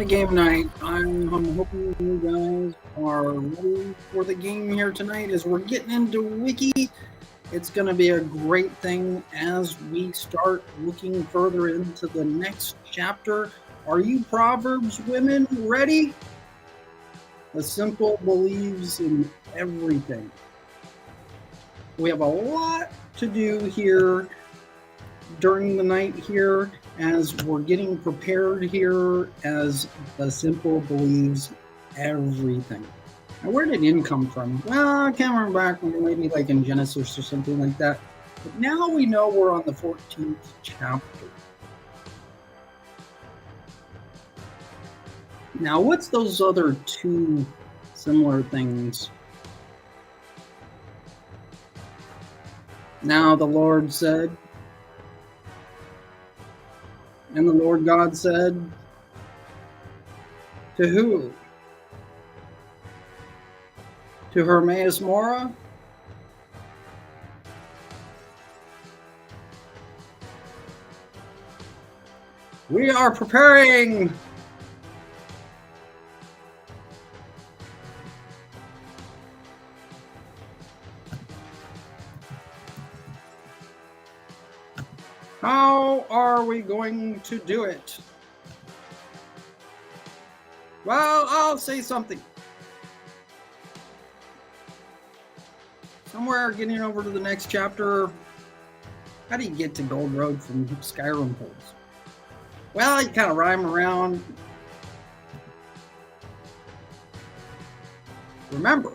game night. I'm hoping you guys are ready for the game here tonight as we're getting into Wiki. It's going to be a great thing as we start looking further into the next chapter. Are you Proverbs women ready? The simple believes in everything. We have a lot to do here during the night here as we're getting prepared here as the simple believes everything. Now, where did in come from? Well, I can't remember back when maybe like in Genesis or something like that. But now we know we're on the 14th chapter. Now, what's those other two similar things? Now the Lord said, and the Lord God said, to who? To Hermaeus Mora? We are preparing. How are we going to do it? Well, I'll say something. Somewhere getting over to the next chapter. How do you get to Gold Road from Skyrim Pools? Well, you kind of rhyme around. Remember,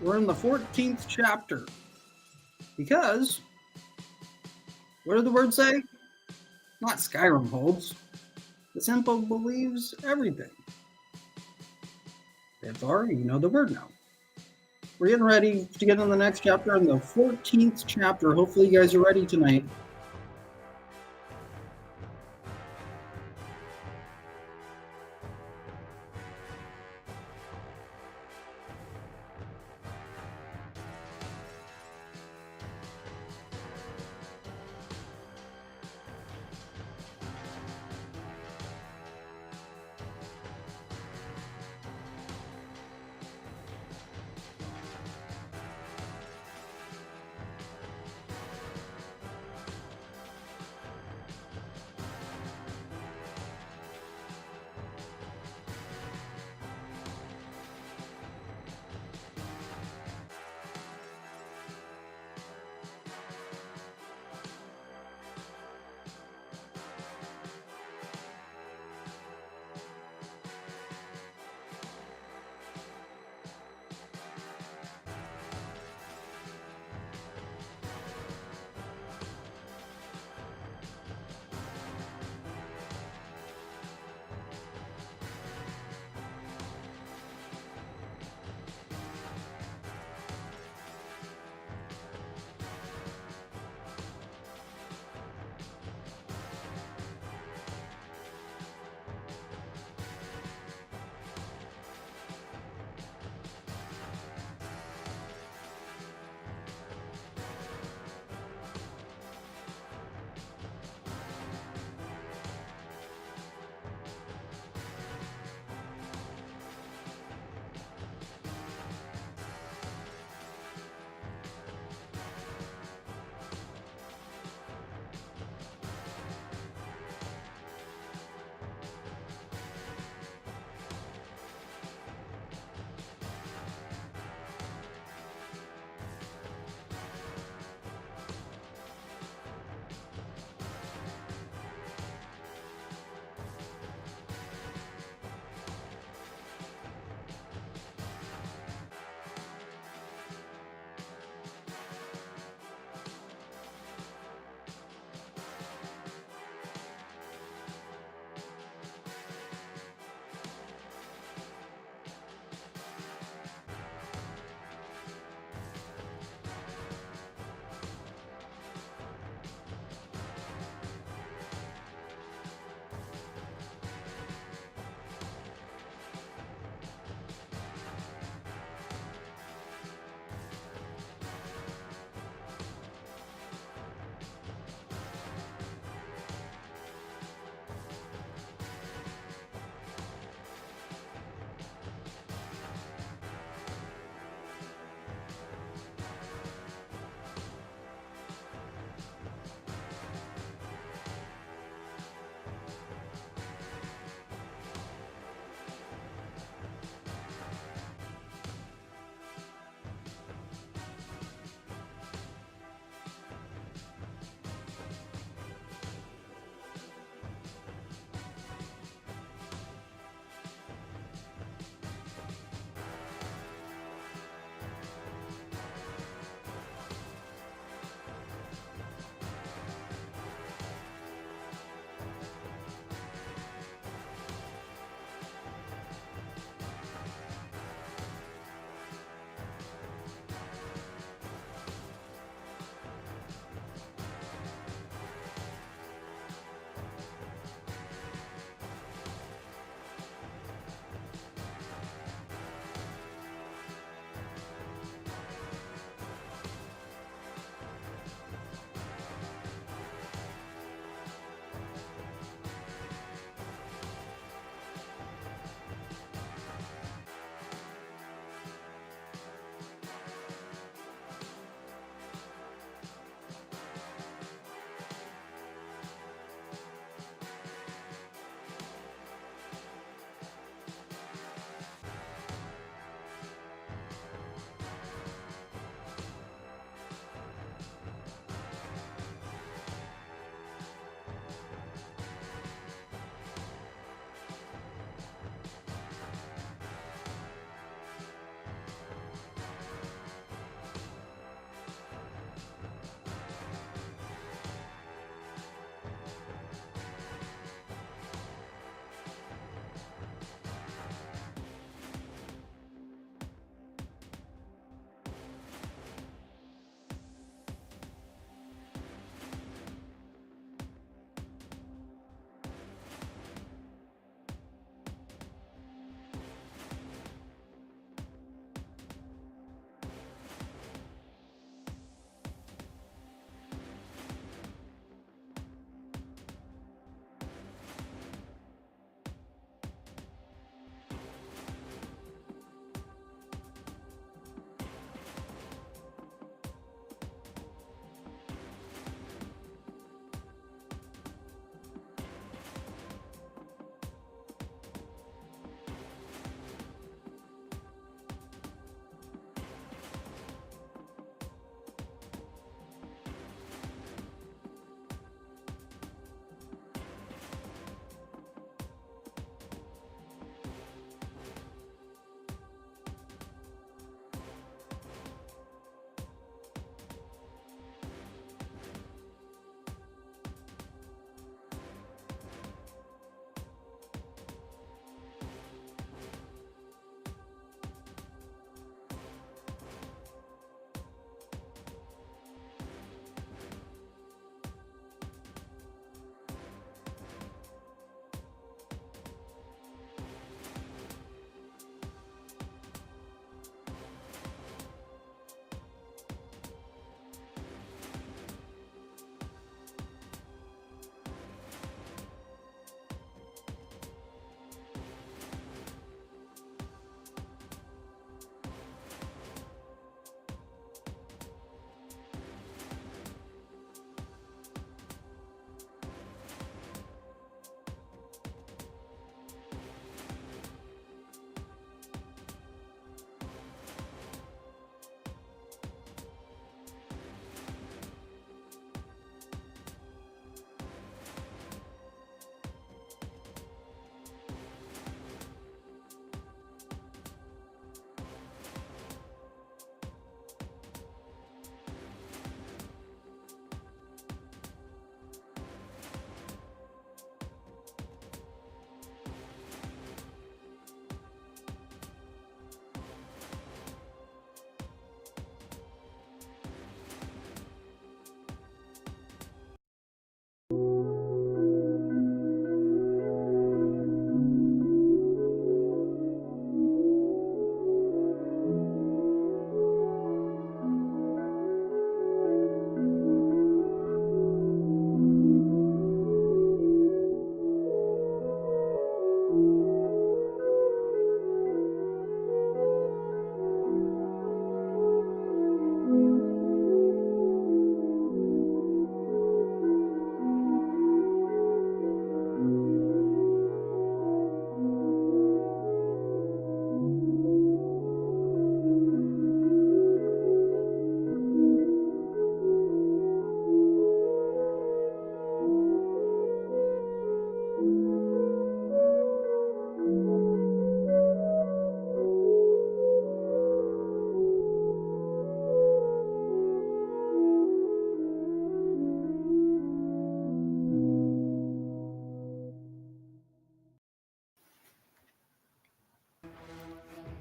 we're in the 14th chapter. Because, what did the word say? Not Skyrim holds. The simple believes everything. Therefore, you know the word now. We're getting ready to get on the next chapter, in the 14th chapter. Hopefully you guys are ready tonight.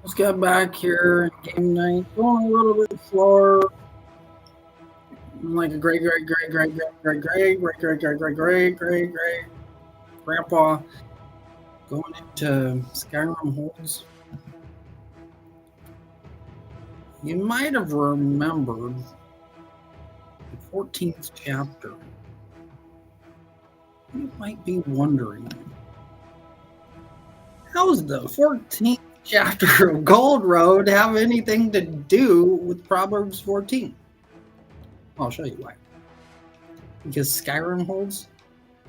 Let's get back here. Game night going a little bit slower. Like a great grandpa going into Skyrim holds. You might have remembered the 14th chapter. You might be wondering, how does the 14th chapter of Gold Road have anything to do with Proverbs 14? I'll show you why. Because Skyrim holds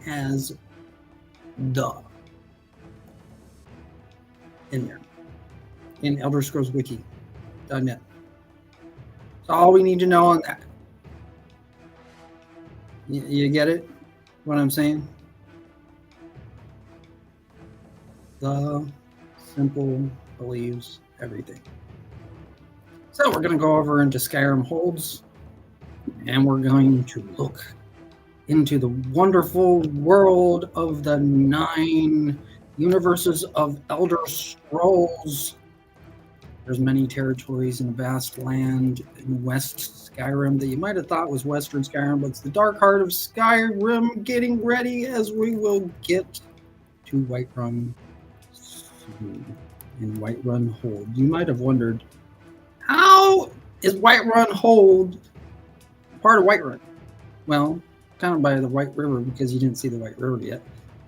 has "the" in there in Elder Scrolls Wiki.net. That's all we need to know on that. You get it? What I'm saying? The simple believes everything. So we're going to go over into Skyrim holds. And we're going to look into the wonderful world of the 9 universes of Elder Scrolls. There's many territories in a vast land in West Skyrim that you might have thought was Western Skyrim, but it's the dark heart of Skyrim getting ready as we will get to Whiterun soon. In Whiterun Hold. You might have wondered, how is Whiterun Hold part of Whiterun? Well, kind of by the White River, because you didn't see the White River yet.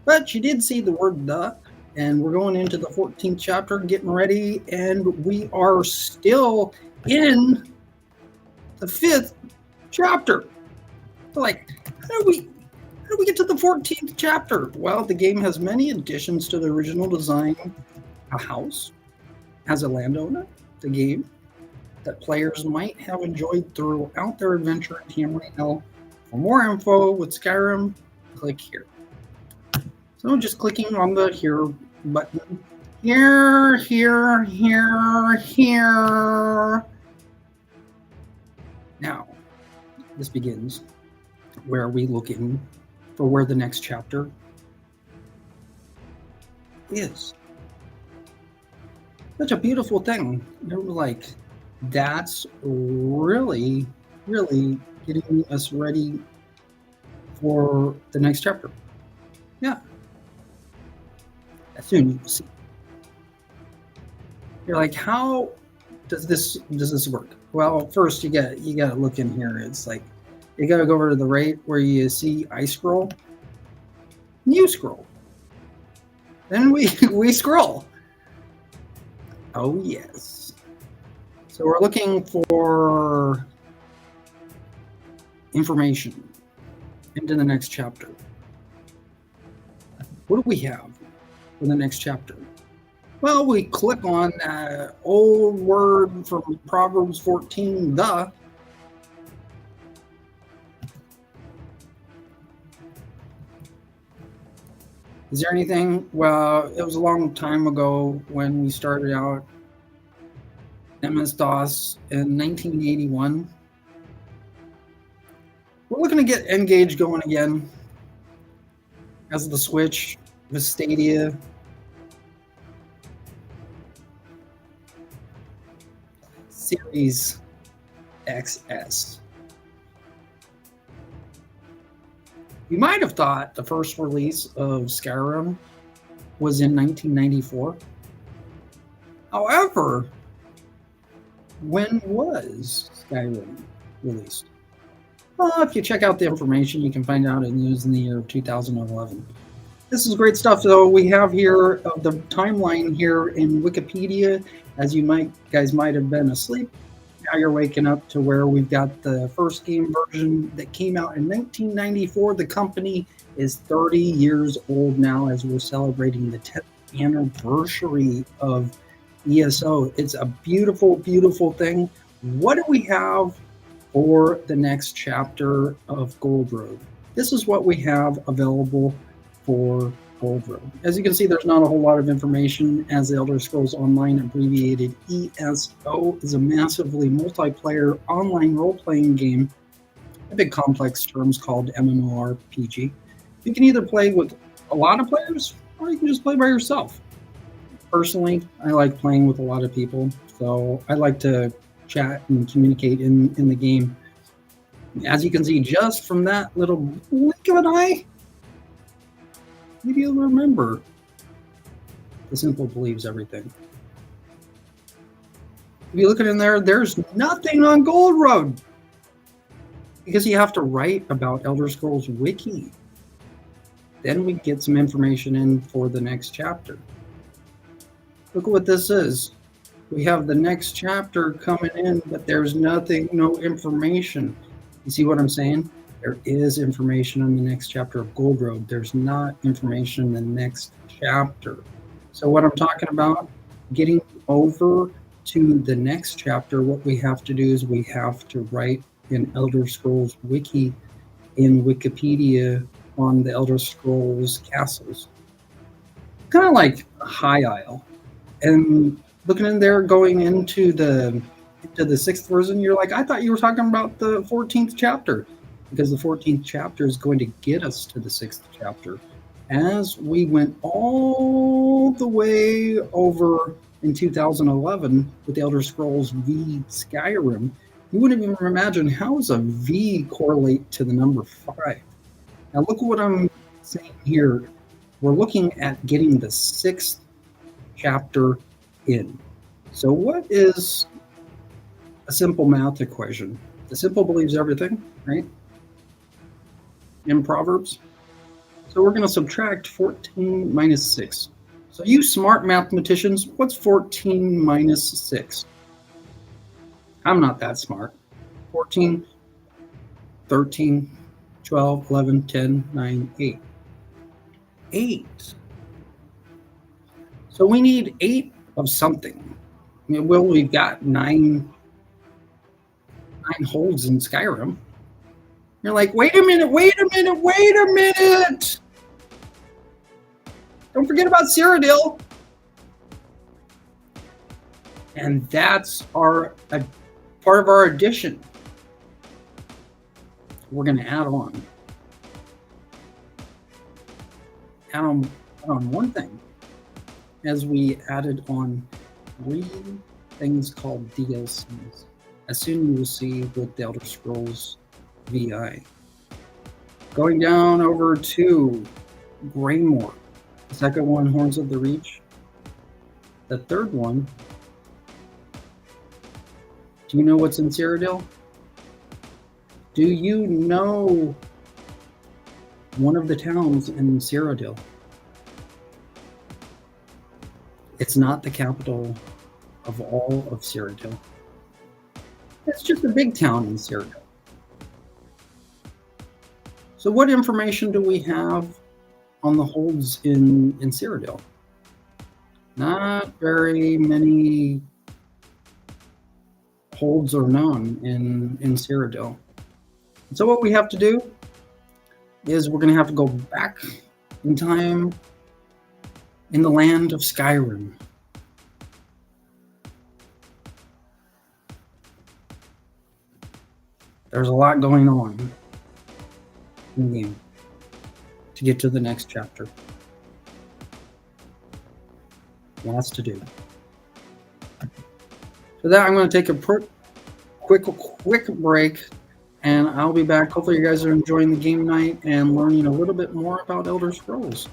But you did see the word "the," and we're going into the 14th chapter, getting ready, and we are still in the 5th chapter. Like, how do we get to the 14th chapter? Well, the game has many additions to the original design. A house as a landowner, the game that players might have enjoyed throughout their adventure in Tamriel. For more info with Skyrim, click here. So just clicking on the here button. Here. Now, this begins where we look in for where the next chapter is. Such a beautiful thing. It was like, that's really, really getting us ready for the next chapter. Yeah. Soon you will see. You're like, how does this work? Well, first you gotta look in here. It's like you gotta go over to the right where you see I scroll. You scroll. Then we scroll. Oh yes. So we're looking for information into the next chapter. What do we have for the next chapter? Well, we click on that old word from Proverbs 14, "the." Is there anything? Well, it was a long time ago when we started out MS-DOS in 1981. We're looking to get Engage going again as the Switch, the Stadia. Series XS. You might have thought the first release of Skyrim was in 1994. However, when was Skyrim released? Well, if you check out the information, you can find out it was in the year of 2011. This is great stuff, though. We have here the timeline here in Wikipedia. As you guys might have been asleep. Now you're waking up to where we've got the first game version that came out in 1994. The company is 30 years old now as we're celebrating the 10th anniversary of ESO. It's a beautiful, beautiful thing. What do we have for the next chapter of Gold Road? This is what we have available for Gold Road. As you can see, there's not a whole lot of information, as the Elder Scrolls Online, abbreviated ESO, is a massively multiplayer online role-playing game, a big complex terms called MMORPG. You can either play with a lot of players, or you can just play by yourself. personally, I like playing with a lot of people, so I like to chat and communicate in the game. As you can see, just from that little blink of an eye, maybe you'll remember the simple believes everything. If you look at it in there, there's nothing on Gold Road because you have to write about Elder Scrolls Wiki. Then we get some information in for the next chapter. Look at what this is. We have the next chapter coming in, but there's nothing, no information. You see what I'm saying? There is information in the next chapter of Gold Road. There's not information in the next chapter. So what I'm talking about, getting over to the next chapter, what we have to do is we have to write an Elder Scrolls Wiki in Wikipedia on the Elder Scrolls castles. Kind of like High Isle. And looking in there, going into the 6th version, you're like, I thought you were talking about the 14th chapter, because the 14th chapter is going to get us to the 6th chapter. As we went all the way over in 2011 with the Elder Scrolls V Skyrim, you wouldn't even imagine how does a V correlate to the number 5. Now look at what I'm saying here. We're looking at getting the 6th chapter in. So what is a simple math equation? The simple believes everything, right? In Proverbs. So we're going to subtract 14 minus 6. So you smart mathematicians, what's 14 minus 6? I'm not that smart. 14, 13, 12, 11, 10, 9, 8. 8. So we need 8 of something. Well, we've got 9 holds in Skyrim. You're like, wait a minute. Don't forget about Sllocsredle. And that's part of our addition. We're going to add on one thing. As we added on 3 things called DLCs. As soon you will see with the Elder Scrolls VI. Going down over to Greymore. The second one, Horns of the Reach. The third one, do you know what's in Sllocsredle? Do you know one of the towns in Sllocsredle? It's not the capital of all of Sllocsredle. It's just a big town in Sllocsredle. So what information do we have on the holds in Sllocsredle? Not very many holds are known in Sllocsredle. So what we have to do is we're going to have to go back in time in the land of Skyrim. There's a lot going on in the game to get to the next chapter. Lots to do. For that, I'm going to take a quick break, and I'll be back. Hopefully you guys are enjoying the game night and learning a little bit more about Elder Scrolls.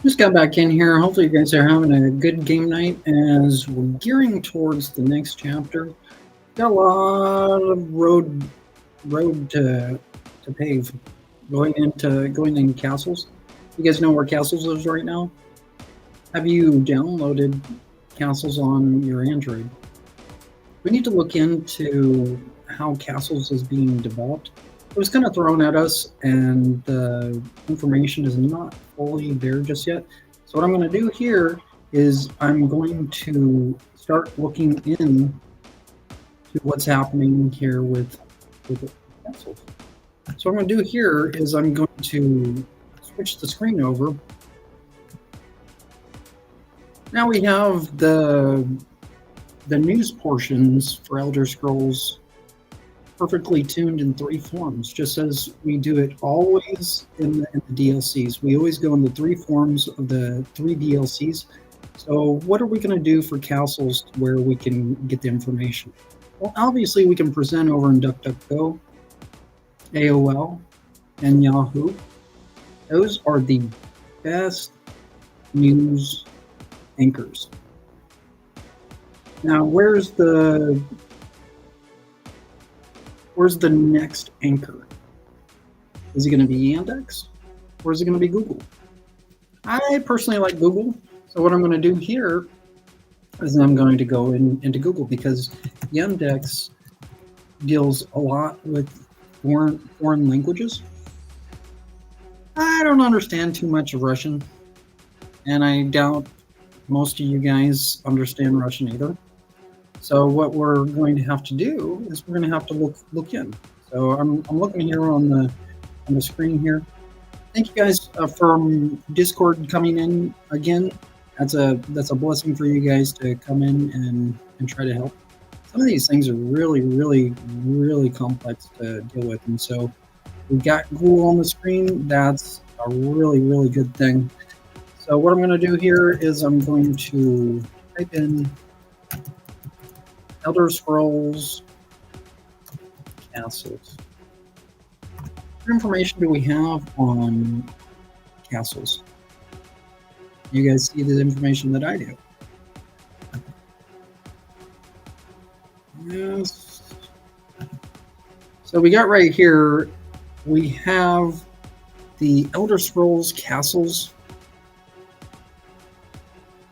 Just got back in here. Hopefully, you guys are having a good game night as we're gearing towards the next chapter. Got a lot of road to pave going into castles. You guys know where castles is right now? Have you downloaded castles on your Android? We need to look into how castles is being developed. It was kind of thrown at us, and the information is not fully there just yet. So what I'm going to do here is I'm going to start looking in to what's happening here with castles. So what I'm going to do here is I'm going to switch the screen over. Now we have the news portions for Elder Scrolls perfectly tuned in 3 forms, just as we do it always in the DLCs. We always go in the 3 forms of the 3 DLCs. So what are we going to do for castles where we can get the information? Well, obviously we can present over in DuckDuckGo, AOL, and Yahoo. Those are the best news anchors. Now, where's the next anchor? Is it going to be Yandex or is it going to be Google? I personally like Google. So what I'm going to do here is I'm going to go into Google because Yandex deals a lot with foreign languages. I don't understand too much of Russian, and I doubt most of you guys understand Russian either. So what we're going to have to do is we're going to have to look in. So I'm looking here on the screen here. Thank you guys from Discord coming in again. That's a blessing for you guys to come in and try to help. Some of these things are really complex to deal with, and so we've got Google on the screen. That's a really good thing. So what I'm going to do here is I'm going to type in Elder Scrolls castles. What information do we have on castles? You guys see the information that I do? Yes. So we got right here, we have the Elder Scrolls castles.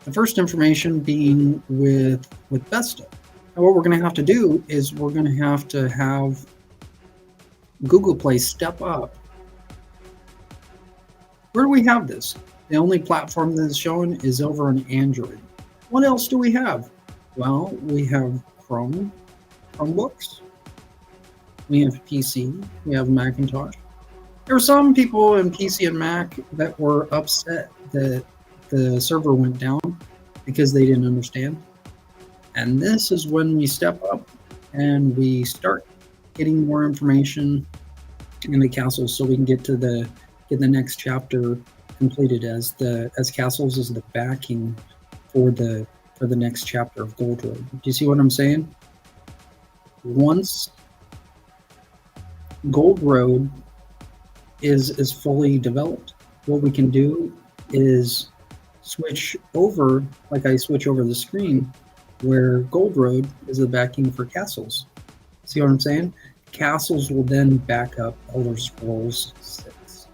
The first information being with Vesta. And what we're going to have to do is we're going to have Google Play step up. Where do we have this? The only platform that is shown is over on Android. What else do we have? Well, we have Chromebooks. We have PC. We have Macintosh. There were some people in PC and Mac that were upset that the server went down because they didn't understand. And this is when we step up and we start getting more information in the castles so we can get the next chapter completed as castles is the backing for the next chapter of Gold Road. Do you see what I'm saying? Once Gold Road is fully developed, what we can do is switch over, like I switch over the screen, where Gold Road is the backing for castles. See what I'm saying? Castles will then back up Elder Scrolls 6.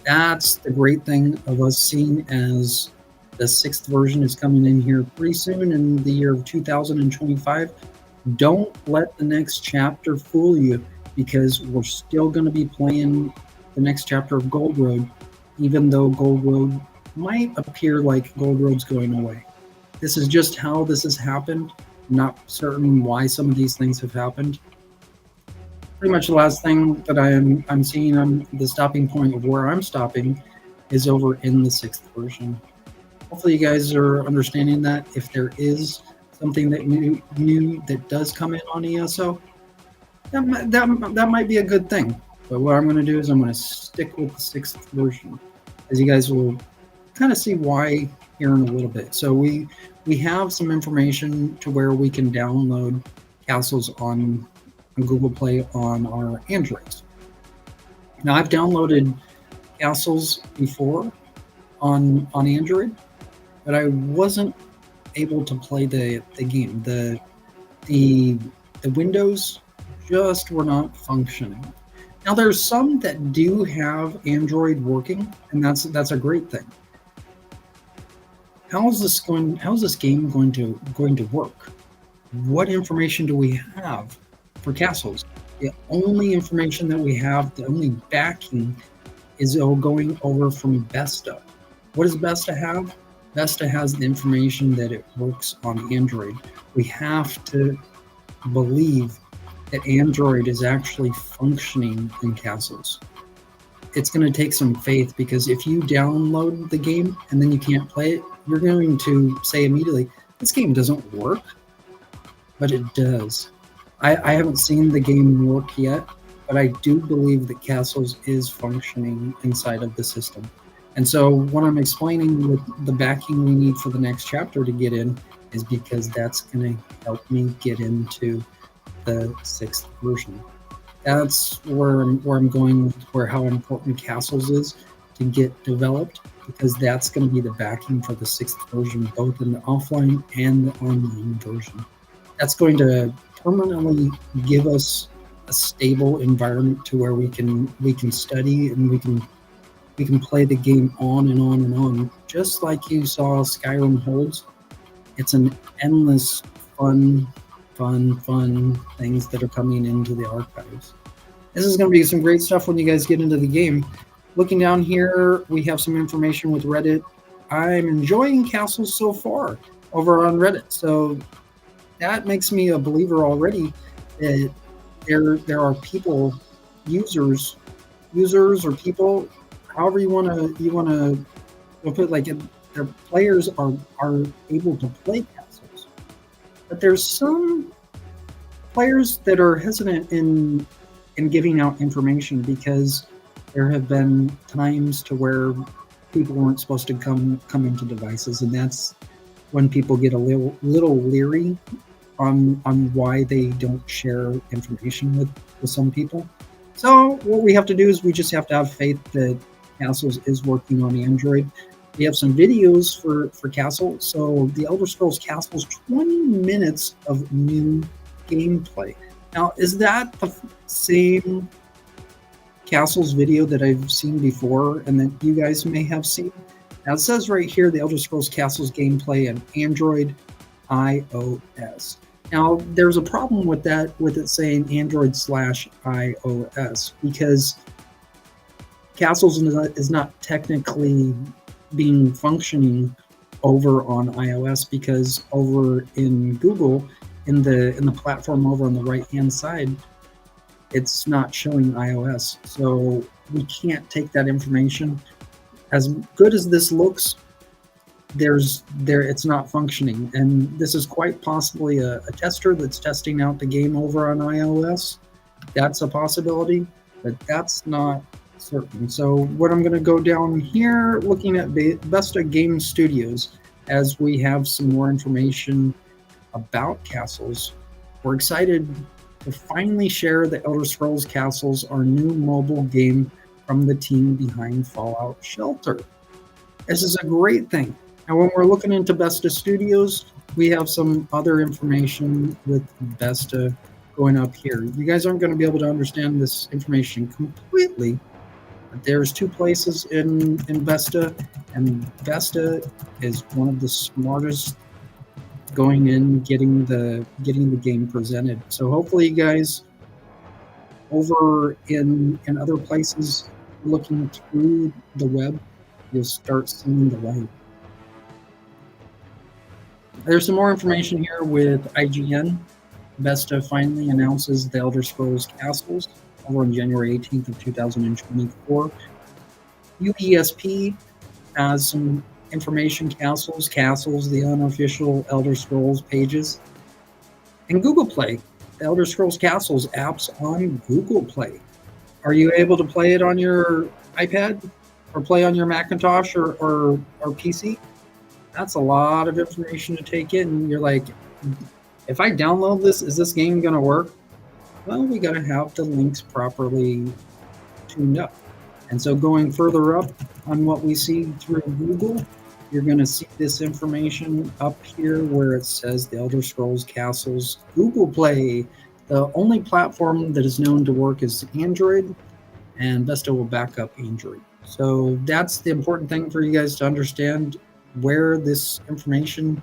That's the great thing of us seeing as the 6th version is coming in here pretty soon in the year of 2025. Don't let the next chapter fool you, because we're still going to be playing the next chapter of Gold Road, even though Gold Road might appear like Gold Road's going away. This is just how this has happened. I'm not certain why some of these things have happened. Pretty much the last thing that I'm seeing on the stopping point of where I'm stopping is over in the 6th version. Hopefully you guys are understanding that. If there is something that new that does come in on ESO, that might be a good thing. But what I'm going to do is I'm going to stick with the 6th version, as you guys will kind of see why here in a little bit. So we have some information to where we can download castles on Google Play on our Androids. Now, I've downloaded castles before on Android, but I wasn't able to play the game. The Windows just were not functioning. Now there's some that do have Android working, and that's a great thing. How's this game going to work? What information do we have for castles? The only information that we have, the only backing, is going over from Besta. What does Besta have? Besta has the information that it works on Android. We have to believe that Android is actually functioning in castles. It's going to take some faith, because if you download the game and then you can't play it, you're going to say immediately, this game doesn't work, but it does. I haven't seen the game work yet, but I do believe that castles is functioning inside of the system. And so what I'm explaining with the backing we need for the next chapter to get in is because that's going to help me get into the 6th version. That's where I'm going with how important castles is to get developed, because that's going to be the backing for the 6th version, both in the offline and the online version. That's going to permanently give us a stable environment to where we can study, and we can play the game on and on and on, just like you saw Skyrim holds. It's an endless fun things that are coming into the archives. This is going to be some great stuff when you guys get into the game. Looking down here, we have some information with Reddit. I'm enjoying castles so far over on Reddit, so that makes me a believer already that there are people, users or people, however you want to put, like, their players are able to play castles. But there's some players that are hesitant in giving out information, because there have been times to where people weren't supposed to come into devices, and that's when people get a little leery on why they don't share information with some people. So what we have to do is we just have to have faith that Castles is working on Android. We have some videos for Castle. So the Elder Scrolls Castles, 20 minutes of new gameplay. Now, is that the same Castles video that I've seen before and that you guys may have seen? Now, it says right here, the Elder Scrolls Castles gameplay on Android, iOS. Now, there's a problem with that, with it saying Android/iOS, because Castles is not technically being functioning over on iOS, because over in Google, in the platform over on the right hand side, it's not showing iOS. So we can't take that information. As good as this looks, it's not functioning, and this is quite possibly a tester that's testing out the game over on iOS. That's a possibility, but that's not certain. So what I'm going to go down here, looking at Besta Game Studios, as we have some more information about Castles. We're excited to finally share the Elder Scrolls Castles, our new mobile game from the team behind Fallout Shelter. This is a great thing. And when we're looking into Besta Studios, we have some other information with Besta going up here. You guys aren't going to be able to understand this information completely, but there's two places in Besta, and Besta is one of the smartest going in, getting the game presented. So hopefully you guys over in other places looking through the web, you'll start seeing the light. There's some more information here with IGN. Besta finally announces the Elder Scrolls Castles over on January 18th of 2024. UESP has some information, Castles, the unofficial Elder Scrolls pages. And Google Play, the Elder Scrolls Castles apps on Google Play. Are you able to play it on your iPad or play on your Macintosh or PC? That's a lot of information to take in. You're like, if I download this, is this game going to work? Well, we got to have the links properly tuned up. And so going further up, on what we see through Google, you're going to see this information up here where it says the Elder Scrolls Castles Google Play. The only platform that is known to work is Android, and Vesta will back up Android. So that's the important thing for you guys to understand where this information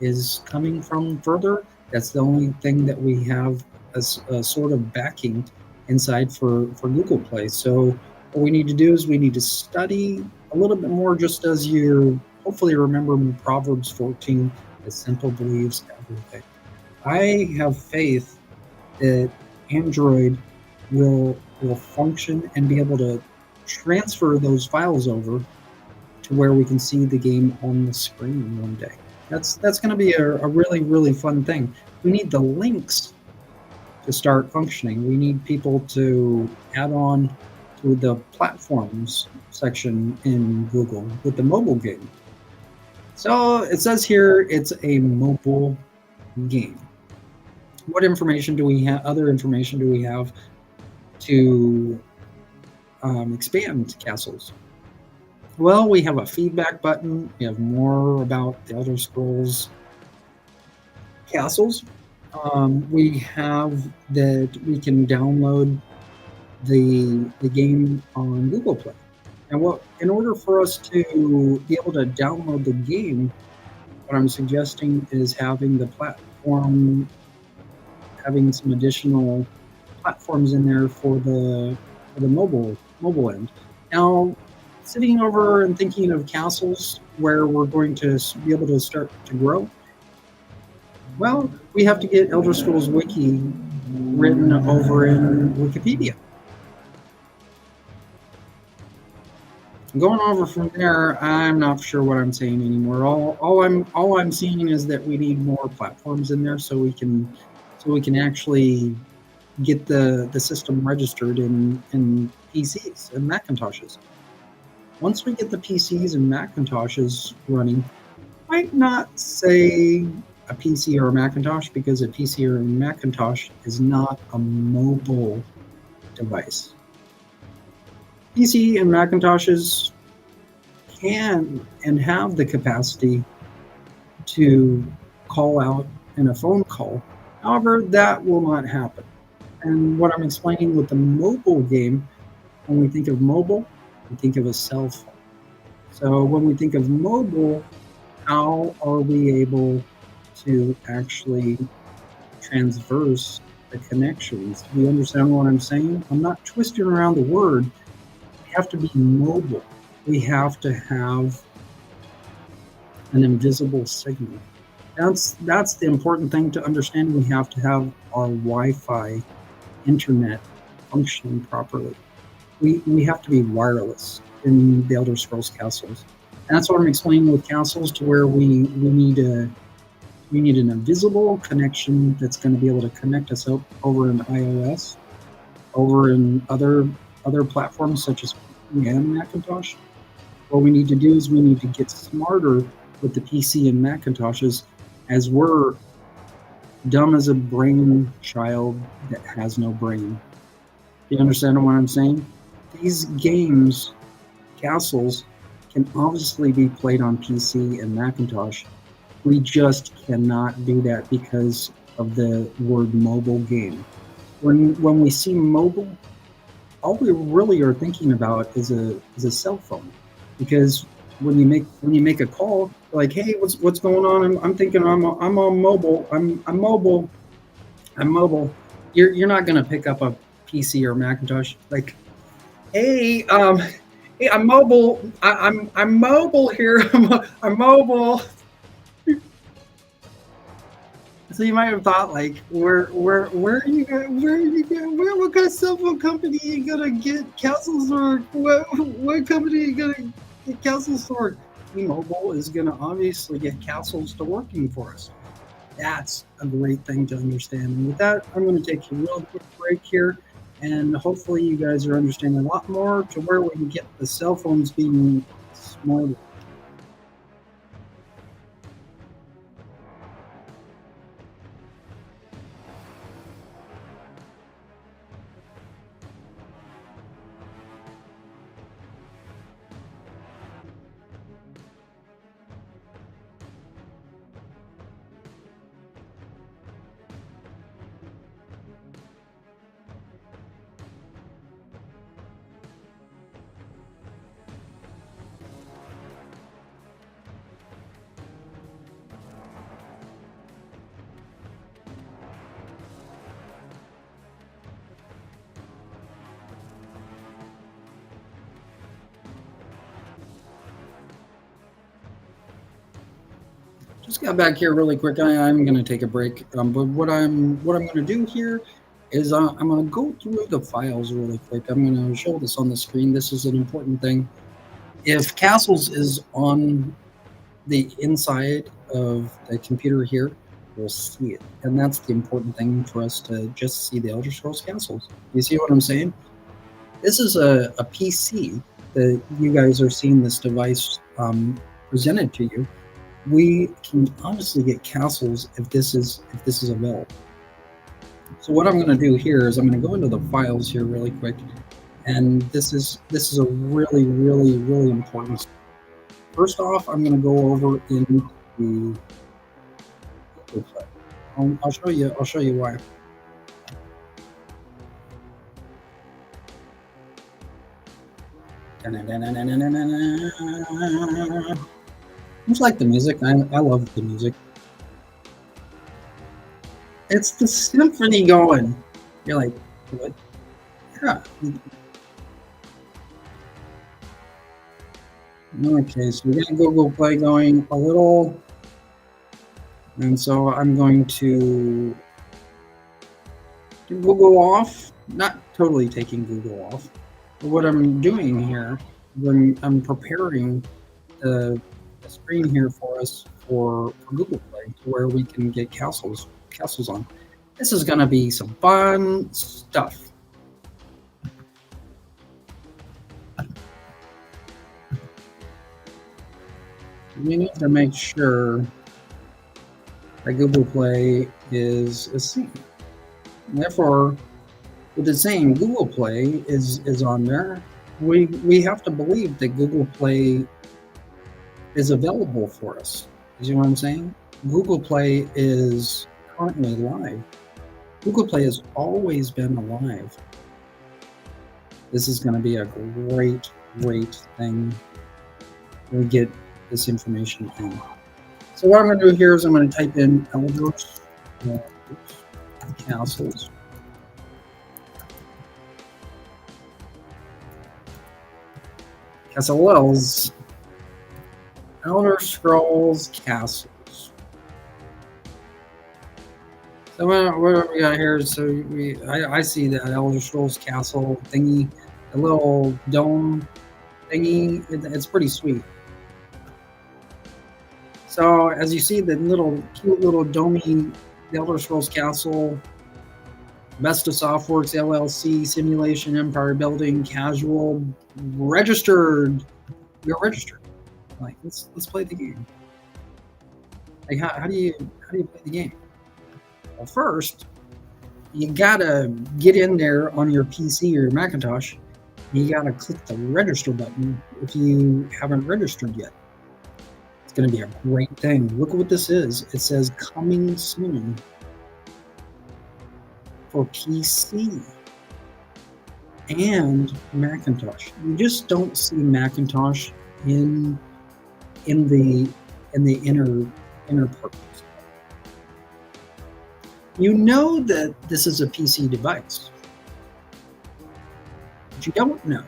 is coming from further. That's the only thing that we have as a sort of backing inside for Google Play. So what we need to do is we need to study a little bit more, just as you hopefully remember Proverbs 14, the simple believes everything. I have faith that Android will function and be able to transfer those files over to where we can see the game on the screen one day. That's going to be a really fun thing. We need the links to start functioning. We need people to add on to the platforms section in Google with the mobile game. So it says here it's a mobile game. What information do we have? Other information do we have to expand castles? Well, we have a feedback button. We have more about the Elder Scrolls castles. We have that we can download the game on Google Play. And in order for us to be able to download the game, what I'm suggesting is having the platform, having some additional platforms in there for the mobile end. Now, sitting over and thinking of castles where we're going to be able to start to grow, well, we have to get Elder Scrolls Wiki written over in Wikipedia. Going over from there, I'm not sure what I'm saying anymore. All I'm seeing is that we need more platforms in there so we can actually get the system registered in PCs and Macintoshes. Once we get the PCs and Macintoshes running, I might not say a PC or a Macintosh, because a PC or a Macintosh is not a mobile device. PC and Macintoshes can and have the capacity to call out in a phone call. However, that will not happen. And what I'm explaining with the mobile game, when we think of mobile, we think of a cell phone. So when we think of mobile, how are we able to actually transverse the connections? Do you understand what I'm saying? I'm not twisting around the word. We have to be mobile. We have to have an invisible signal. That's the important thing to understand. We have to have our Wi-Fi internet functioning properly. We have to be wireless in the Elder Scrolls castles. And that's what I'm explaining with castles, to where we need an invisible connection that's going to be able to connect us up over in iOS, over in other platforms such as PC and Macintosh. What we need to do is we need to get smarter with the PC and Macintoshes, as we're dumb as a brain child that has no brain. Do you understand what I'm saying? These games, castles, can obviously be played on PC and Macintosh. We just cannot do that because of the word mobile game. When we see mobile, all we really are thinking about is a cell phone, because when you make a call, like, hey, what's going on? I'm thinking I'm on mobile. I'm mobile. I'm mobile. You're not gonna pick up a PC or Macintosh. Like, hey, hey, I'm mobile. I'm mobile here. I'm mobile. So you might have thought, like, where are you going? What kind of cell phone company are you gonna get castles or what company are you gonna get castles for? T-Mobile is gonna obviously get castles to working for us. That's a great thing to understand. And with that, I'm going to take a real quick break here, and hopefully you guys are understanding a lot more to where we can get the cell phones being smarter. Just got back here really quick. I'm going to take a break, but what I'm going to do here is I'm going to go through the files really quick. I'm going to show this on the screen. This is an important thing. If Castles is on the inside of the computer here, we'll see it, and that's the important thing for us to just see the Elder Scrolls Castles. You see what I'm saying? This is a PC that you guys are seeing this device presented to you. We can honestly get castles if this is available. So what I'm going to do here is I'm going to go into the files here really quick, and this is a really important. First off, I'm going to go over into the Google Play. I'll show you why. Just like the music, I love the music. It's the symphony going. You're like, what? Yeah. Okay, so we got Google Play going a little, and so I'm going to Google off. Not totally taking Google off, but what I'm doing here, when I'm preparing the screen here for us for Google Play, to where we can get castles on. This is going to be some fun stuff. We need to make sure that Google Play is seen. Therefore, with the saying Google Play is on there, we have to believe that Google Play is available for us. You know what I'm saying? Google Play is currently live. Google Play has always been alive. This is going to be a great thing to get this information in. So what I'm going to do here is I'm going to type in Elder Castles. Castles. Elder Scrolls Castles. So what we got here? So I see that Elder Scrolls Castle thingy, a little dome thingy. It's pretty sweet. So as you see, the cute little domey Elder Scrolls Castle, Vesta Softworks LLC, Simulation, Empire Building, Casual, registered. You're registered. Like let's play the game. Like how do you play the game? Well, first you gotta get in there on your PC or your Macintosh. You gotta click the register button if you haven't registered yet. It's going to be a great thing. Look at what this is. It says coming soon for PC and Macintosh. You just don't see Macintosh in the inner purpose. You know that this is a PC device, but you don't know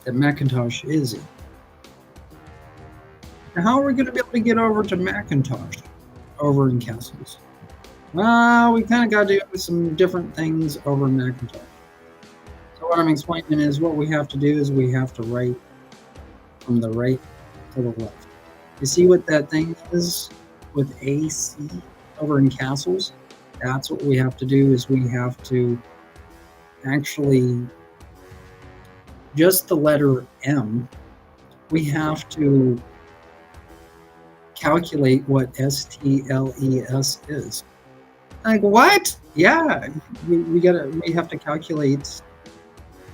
that Macintosh is it. Now, how are we going to be able to get over to Macintosh over in Castles? Well, we kind of got to do some different things over in Macintosh. So what I'm explaining is what we have to do is we have to write from the right to the left. You see what that thing is with AC over in Castles? That's what we have to do is we have to actually just the letter M, we have to calculate what STLES is. Like what? Yeah, we have to calculate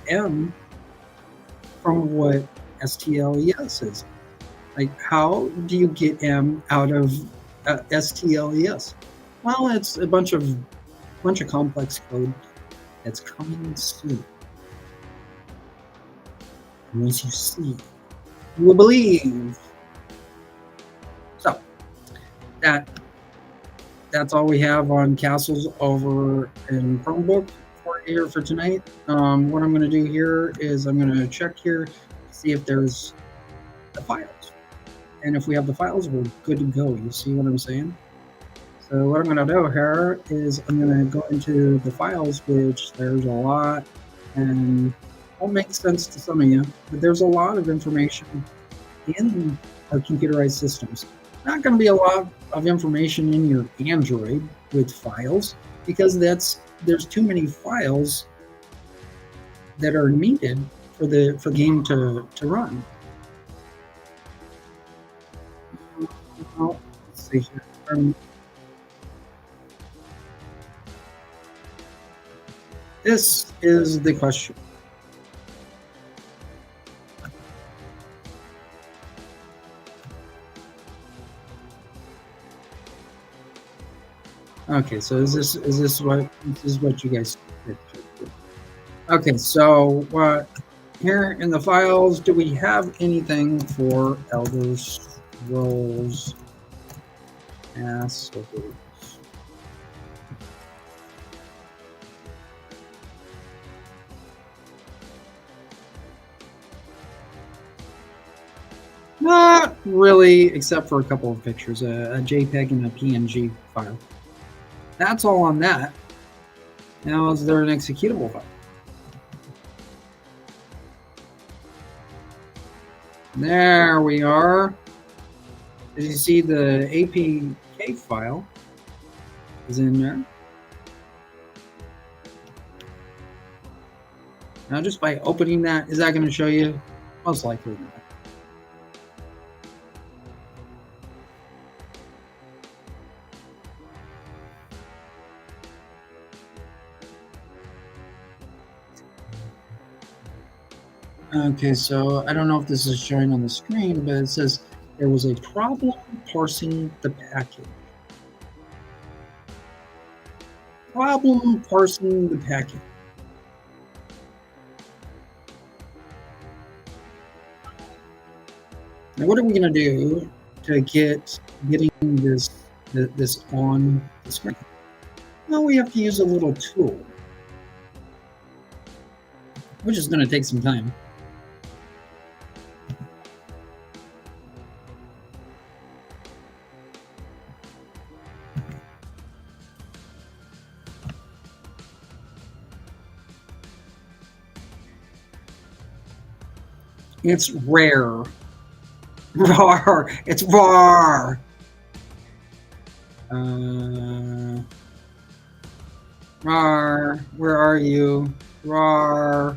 M from what STLES is. Like how do you get M out of STLES? Well, it's a bunch of complex code that's coming soon. Once you see, you will believe. So that's all we have on Castles over in Chromebook for here for tonight. What I'm going to do here is I'm going to check here to see if there's the files. And if we have the files, we're good to go. You see what I'm saying? So what I'm going to do here is I'm going to go into the files, which there's a lot, and won't make sense to some of you, but there's a lot of information in our computerized systems. Not going to be a lot of information in your Android with files, because there's too many files that are needed for the game to run. Well, let's see here. This is the question. Okay, so is this what you guys did? Okay, so here in the files, do we have anything for Elder Scrolls Passwords? Not really, except for a couple of pictures, a JPEG and a PNG file. That's all on that. Now, is there an executable file? There we are. As you see, the APK file is in there. Now, just by opening that, is that going to show you? Most likely not. Okay, so I don't know if this is showing on the screen, but it says there was a problem parsing the package. Problem parsing the package. Now, what are we going to do to getting this on the screen? Well, we have to use a little tool, which is going to take some time. It's rare. Rar. It's rar. Rar. Where are you? Rar.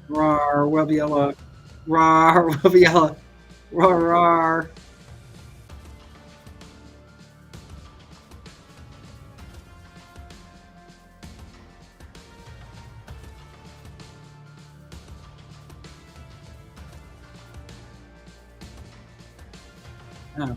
Rar. Webiella. Rar. Webiella. Rar. Rar. Oh.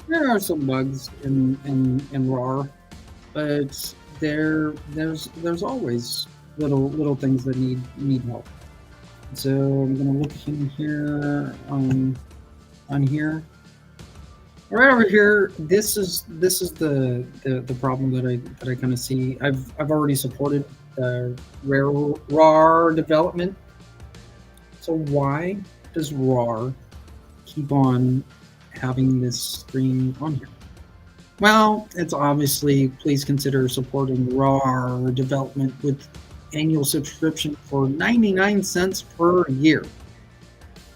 There are some bugs in RAR, but there's always little things that need help. So I'm gonna look in here on here. Right over here, this is the problem that I kind of see. I've already supported RAR development. So why does RAR keep on having this screen on here? Well, it's obviously, please consider supporting RAR development with annual subscription for 99 cents per year.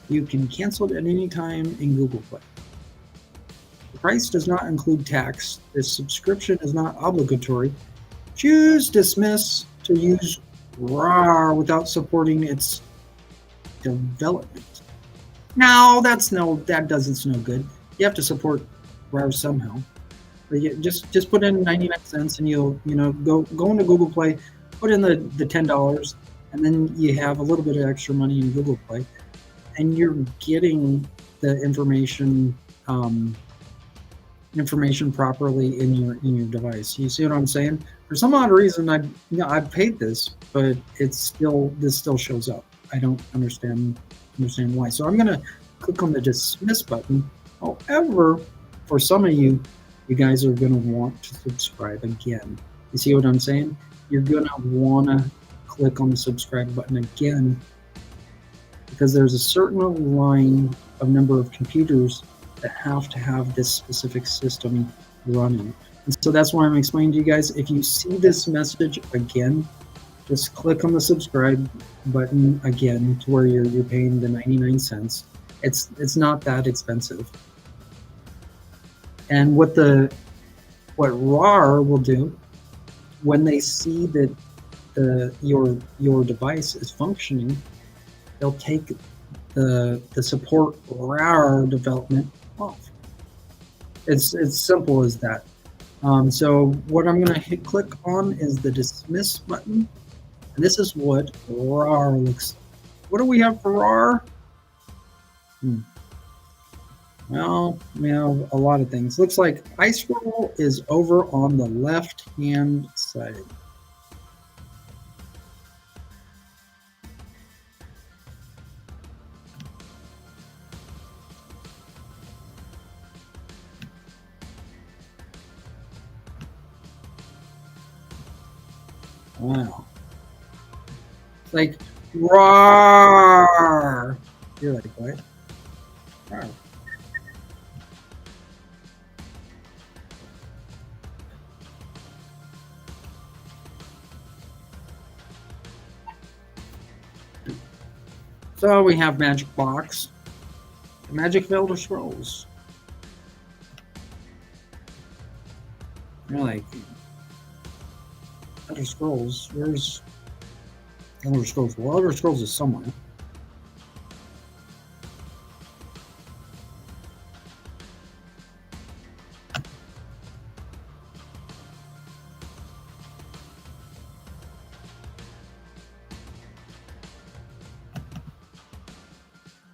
You can cancel it at any time in Google Play. The price does not include tax. This subscription is not obligatory. Choose dismiss to use RAR without supporting its development. No, that doesn't no good. You have to support RAR somehow. But just put in 99 cents and you'll go into Google Play, put in the $10, and then you have a little bit of extra money in Google Play, and you're getting the information properly in your device. You see what I'm saying? For some odd reason, I've paid this, but this still shows up. I don't understand why. So I'm gonna click on the dismiss button. However, for some of you guys are gonna want to subscribe again. You see what I'm saying? You're gonna wanna click on the subscribe button again because there's a certain line of number of computers that have to have this specific system running. And so that's why I'm explaining to you guys, if you see this message again, just click on the subscribe button again to where you're paying the 99 cents. It's not that expensive. And what RAR will do when they see that your device is functioning, they'll take the support RAR development off. It's simple as that. So what I'm going to click on is the dismiss button, and this is what RAR looks like. What do we have for RAR? Well, we have a lot of things. Looks like iScroll is over on the left-hand side. Wow. It's like roar. You're like, what? Roar. So we have Magic Box, Magic Elder Scrolls. You're like, Elder Scrolls, where's Elder Scrolls? Well, Elder Scrolls is somewhere.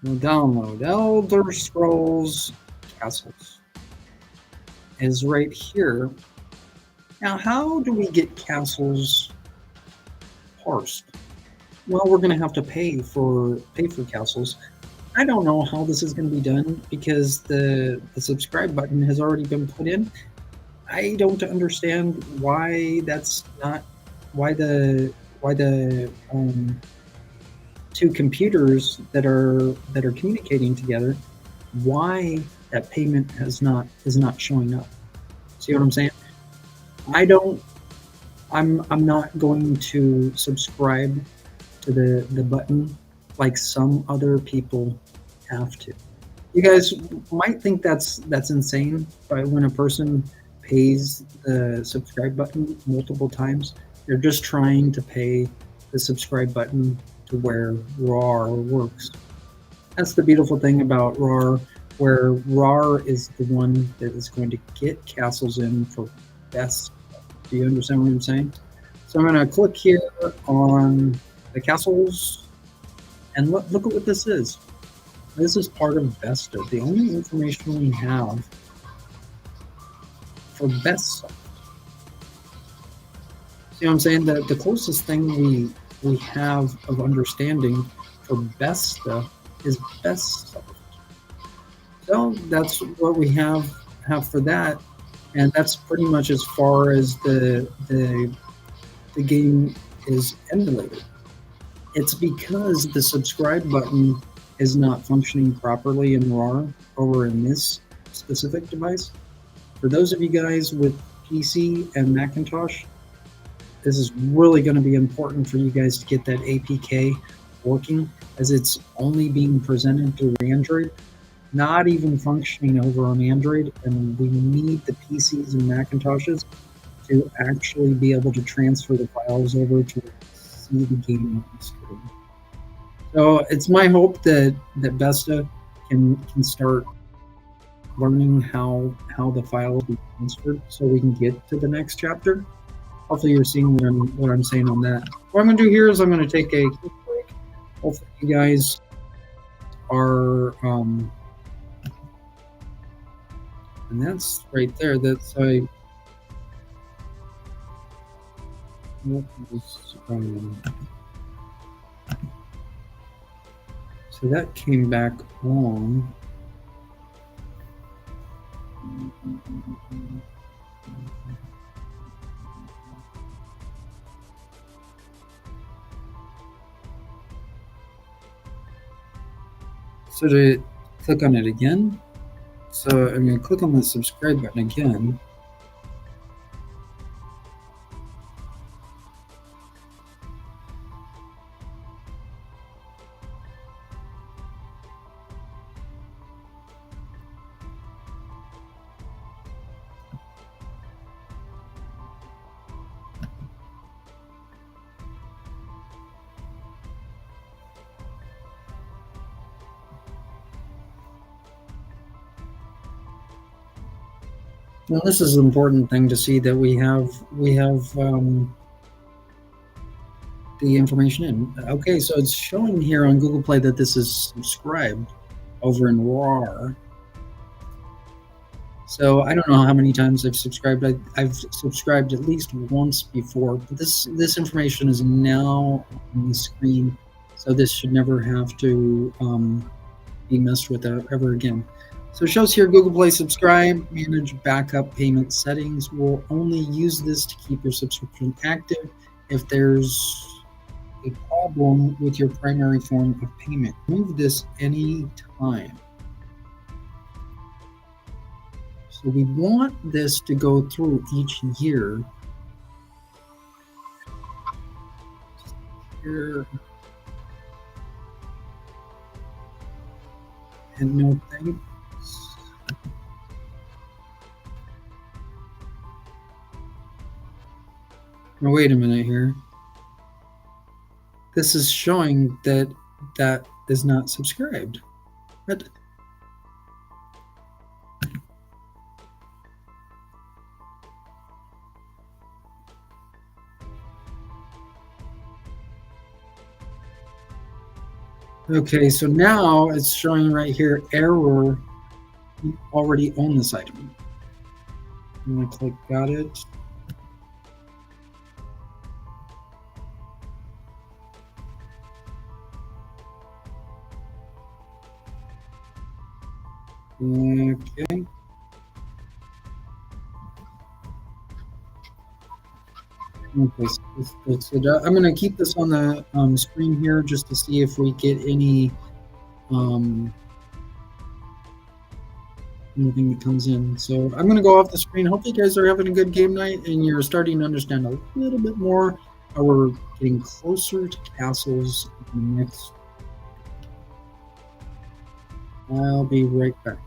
We'll download Elder Scrolls Castles. Is right here. Now, how do we get castles parsed? Well, we're going to have to pay for castles. I don't know how this is going to be done because the subscribe button has already been put in. I don't understand why that's not why the two computers that are communicating together, why that payment is not showing up. See what I'm saying? I'm not going to subscribe to the button like some other people have to. You guys might think that's insane, but when a person pays the subscribe button multiple times, they're just trying to pay the subscribe button to where RAR works. That's the beautiful thing about RAR, where RAR is the one that is going to get castles in for best. Do you understand what I'm saying? So I'm going to click here on the castles, and look at what this is. This is part of Vesta. The only information we have for Vesta. See what I'm saying? The closest thing we have of understanding for Vesta is Vesta. So that's what we have for that, and that's pretty much as far as the game is emulated. It's because the subscribe button is not functioning properly in RAR over in this specific device. For those of you guys with PC and Macintosh, this is really going to be important for you guys to get that APK working, as it's only being presented through Android, not even functioning over on Android, and we need the PCs and Macintoshes to actually be able to transfer the files over to see the game on the screen. So it's my hope that Vesta can start learning how the files be transferred so we can get to the next chapter. hopefully you're seeing what I'm saying on that. What I'm going to do here is I'm going to take a quick break. Hopefully you guys are, and that's right there. That's so that came back on. So to click on it again, so I'm going to click on the subscribe button again. Well, this is an important thing to see that we have the information in. Okay, so it's showing here on Google Play that this is subscribed over in RAR. So I don't know how many times I've subscribed. I've subscribed at least once before, but this information is now on the screen, so this should never have to be messed with ever again. So it shows here Google Play subscribe, manage backup payment settings. We'll only use this to keep your subscription active. If there's a problem with your primary form of payment, remove this any time. So we want this to go through each year. Here. And no thanks. Now wait a minute here. This is showing that that is not subscribed. What? Okay, so now it's showing right here, error, you already own this item. I'm gonna click got it. Okay. Okay, so I'm going to keep this on the screen here just to see if we get any anything that comes in. So I'm going to go off the screen. Hope you guys are having a good game night and you're starting to understand a little bit more how we're getting closer to castles in the next. I'll be right back.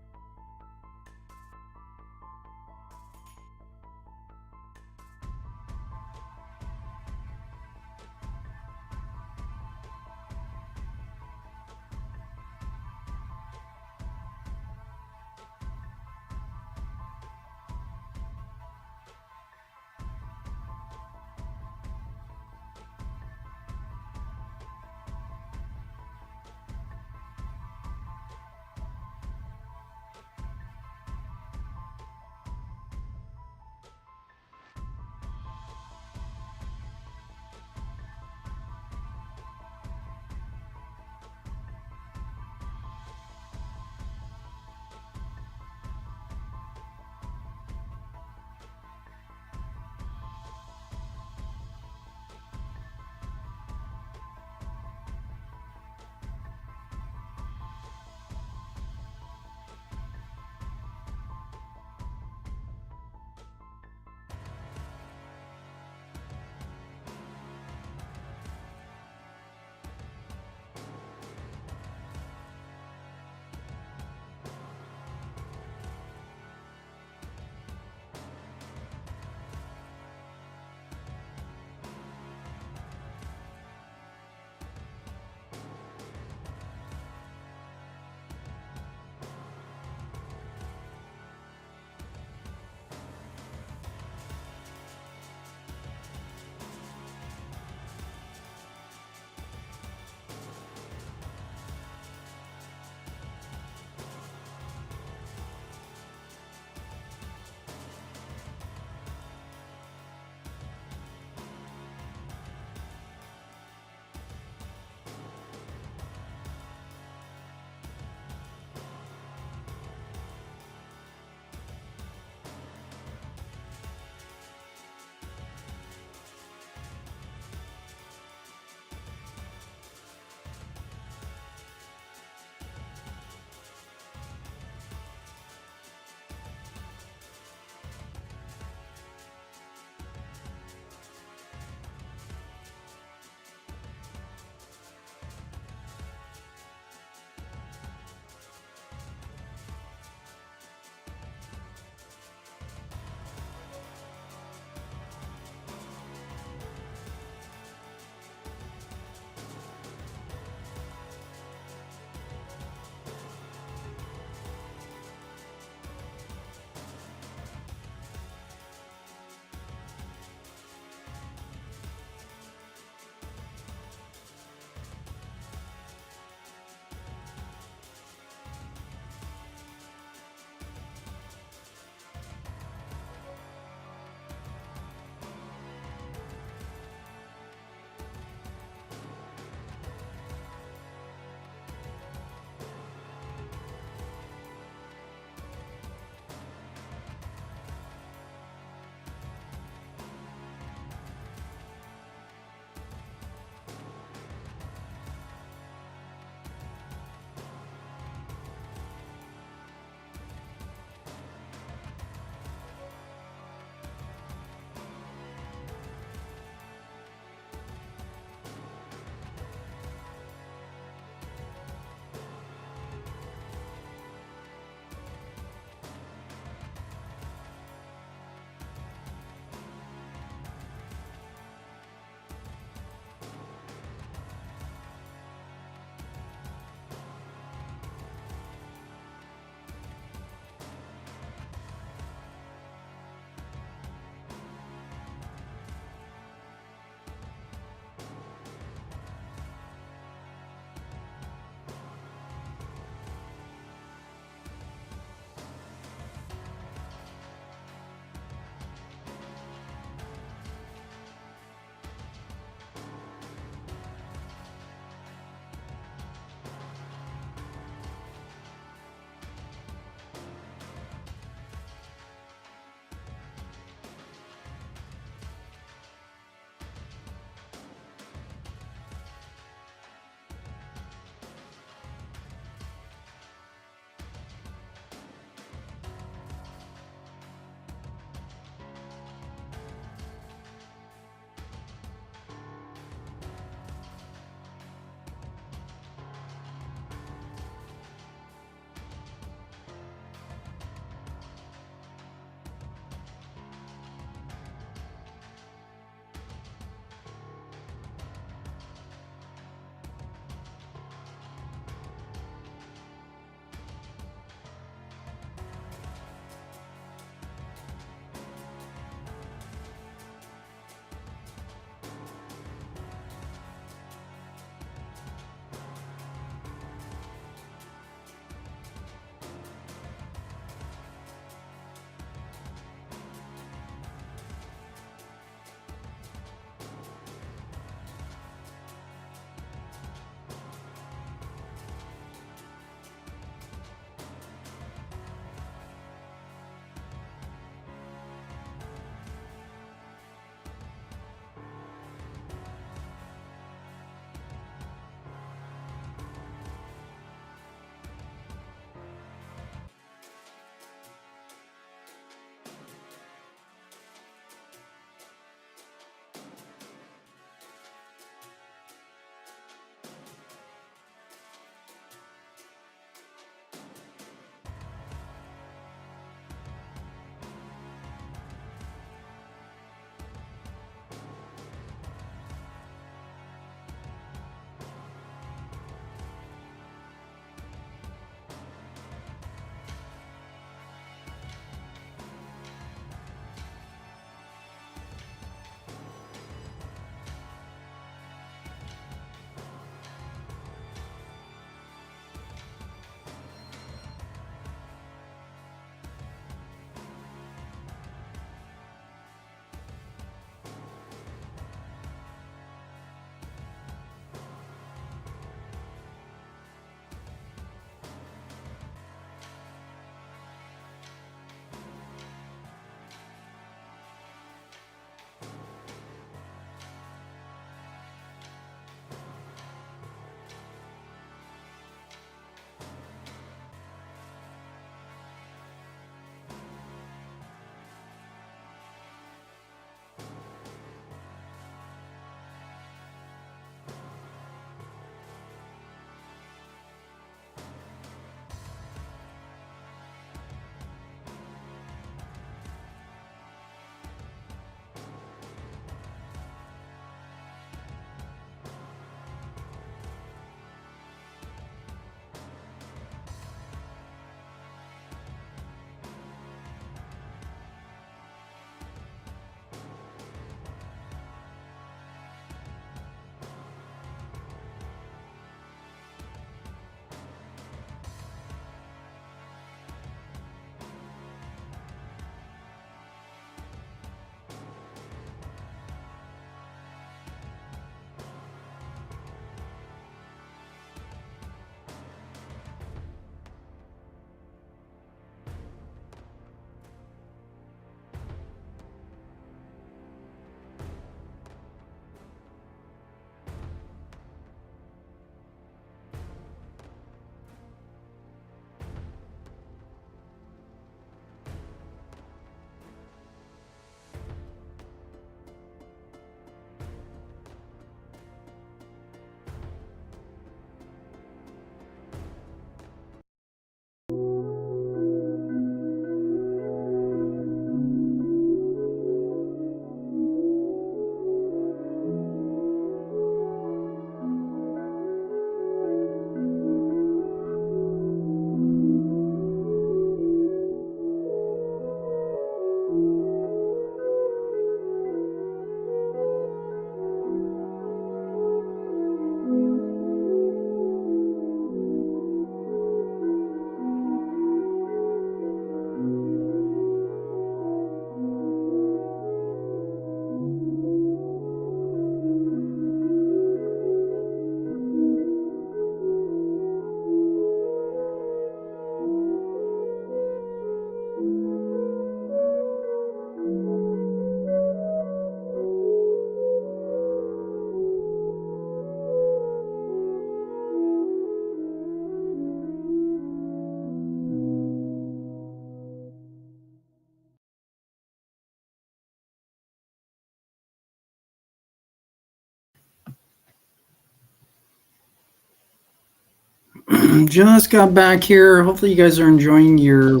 Just got back here. Hopefully, you guys are enjoying your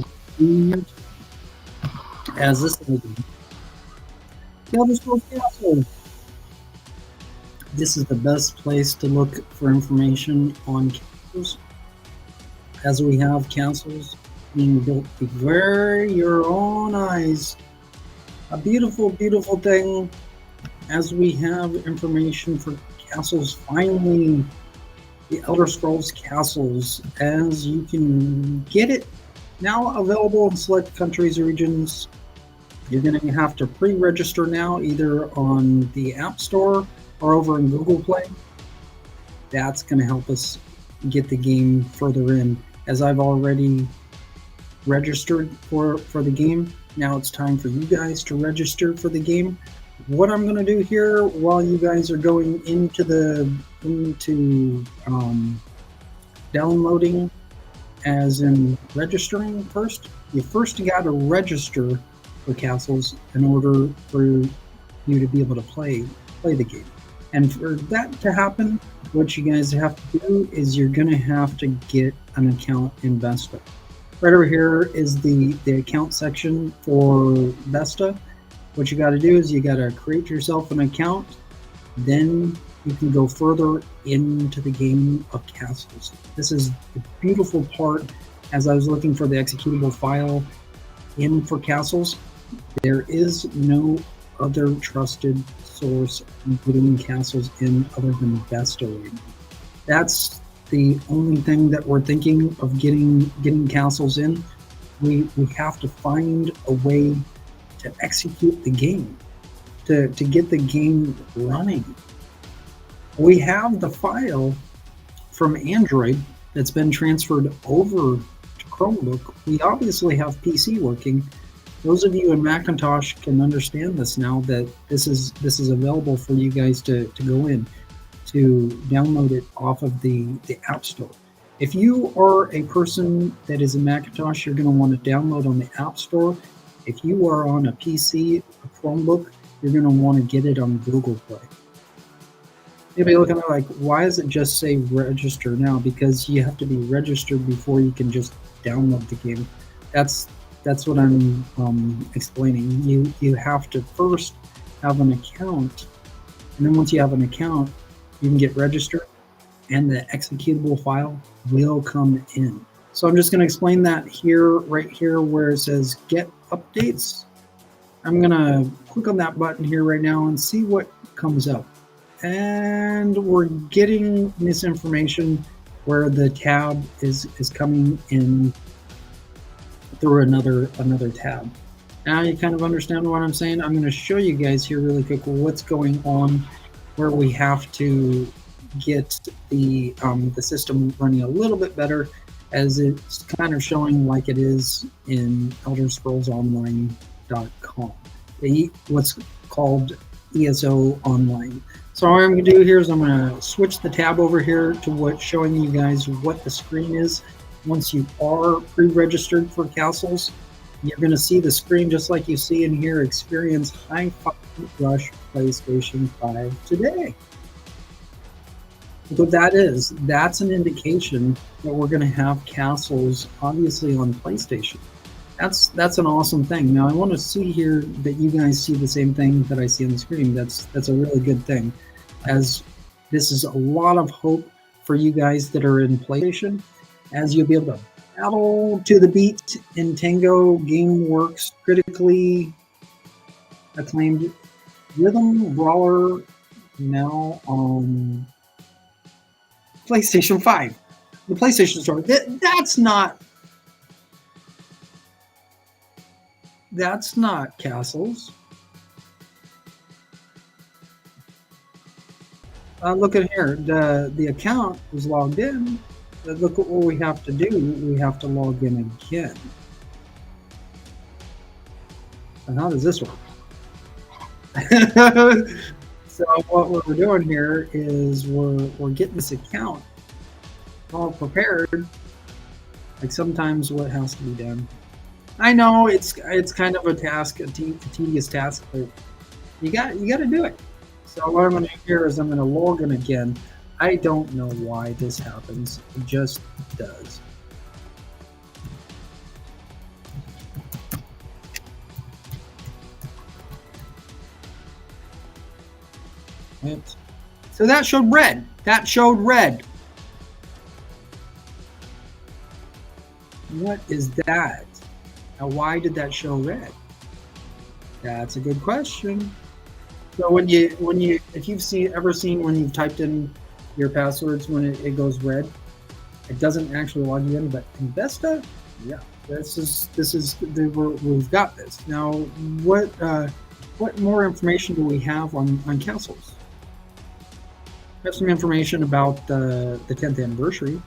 as this is the Elder Scrolls Castle. This is the best place to look for information on castles, as we have castles being built before your own eyes. A beautiful, beautiful thing. As we have information for castles, finally, the Elder Scrolls Castles, as you can get it now available in select countries or regions. You're going to have to pre-register now, either on the App Store or over in Google Play. That's going to help us get the game further in. As I've already registered for the game, now it's time for you guys to register for the game. What I'm going to do here while you guys are going into downloading, as in registering first, you first got to register for castles in order for you to be able to play the game. And for that to happen, what you guys have to do is you're going to have to get an account in Vesta. Right over here is the account section for Vesta. What you got to do is you got to create yourself an account, then you can go further into the game of castles. This is the beautiful part. As I was looking for the executable file in for castles, there is no other trusted source in putting castles in other than Vesta right now. That's the only thing that we're thinking of getting castles in. We have to find a way to execute the game, to get the game running. We have the file from Android that's been transferred over to Chromebook. We obviously have PC working. Those of you in Macintosh can understand this now, that this is available for you guys to go in to download it off of the App Store. If you are a person that is in Macintosh, you're going to want to download on the App Store. If you are on a PC, a Chromebook, you're going to want to get it on Google Play. You'll be looking at like, why does it just say register now? Because you have to be registered before you can just download the game. That's what I'm explaining. You have to first have an account, and then once you have an account, you can get registered, and the executable file will come in. So I'm just going to explain that here, right here, where it says Get Updates. I'm going to click on that button here right now and see what comes up. And we're getting this information where the tab is coming in through another tab. Now you kind of understand what I'm saying. I'm going to show you guys here really quick what's going on, where we have to get the system running a little bit better, as it's kind of showing like it is in ElderScrollsOnline.com, what's called ESO Online. So what I'm going to do here is I'm going to switch the tab over here to what's showing you guys what the screen is. Once you are pre-registered for castles, you're going to see the screen just like you see in here. Experience Hi-Fi Rush PlayStation 5 today. What that is, that's an indication that we're going to have castles obviously on PlayStation. That's an awesome thing. Now I want to see here that you guys see the same thing that I see on the screen. That's a really good thing, as this is a lot of hope for you guys that are in PlayStation, as you'll be able to battle to the beat in Tango Gameworks critically acclaimed rhythm brawler, now on PlayStation 5, the PlayStation Store. That's not castles. Look at here. The account is logged in. Look at what we have to do. We have to log in again. And how does this work? So what we're doing here is we're getting this account all prepared. Like sometimes what has to be done. I know it's kind of a task, a tedious task, but you got to do it. So what I'm going to do here is I'm going to log in again. I don't know why this happens. It just does. Right. So that showed red. That showed red. What is that? Now, why did that show red? That's a good question. So if you've ever seen when you've typed in your passwords when it goes red, it doesn't actually log you in, but in Vesta, yeah, we've got this now. What more information do we have on castles? We have some information about the 10th anniversary.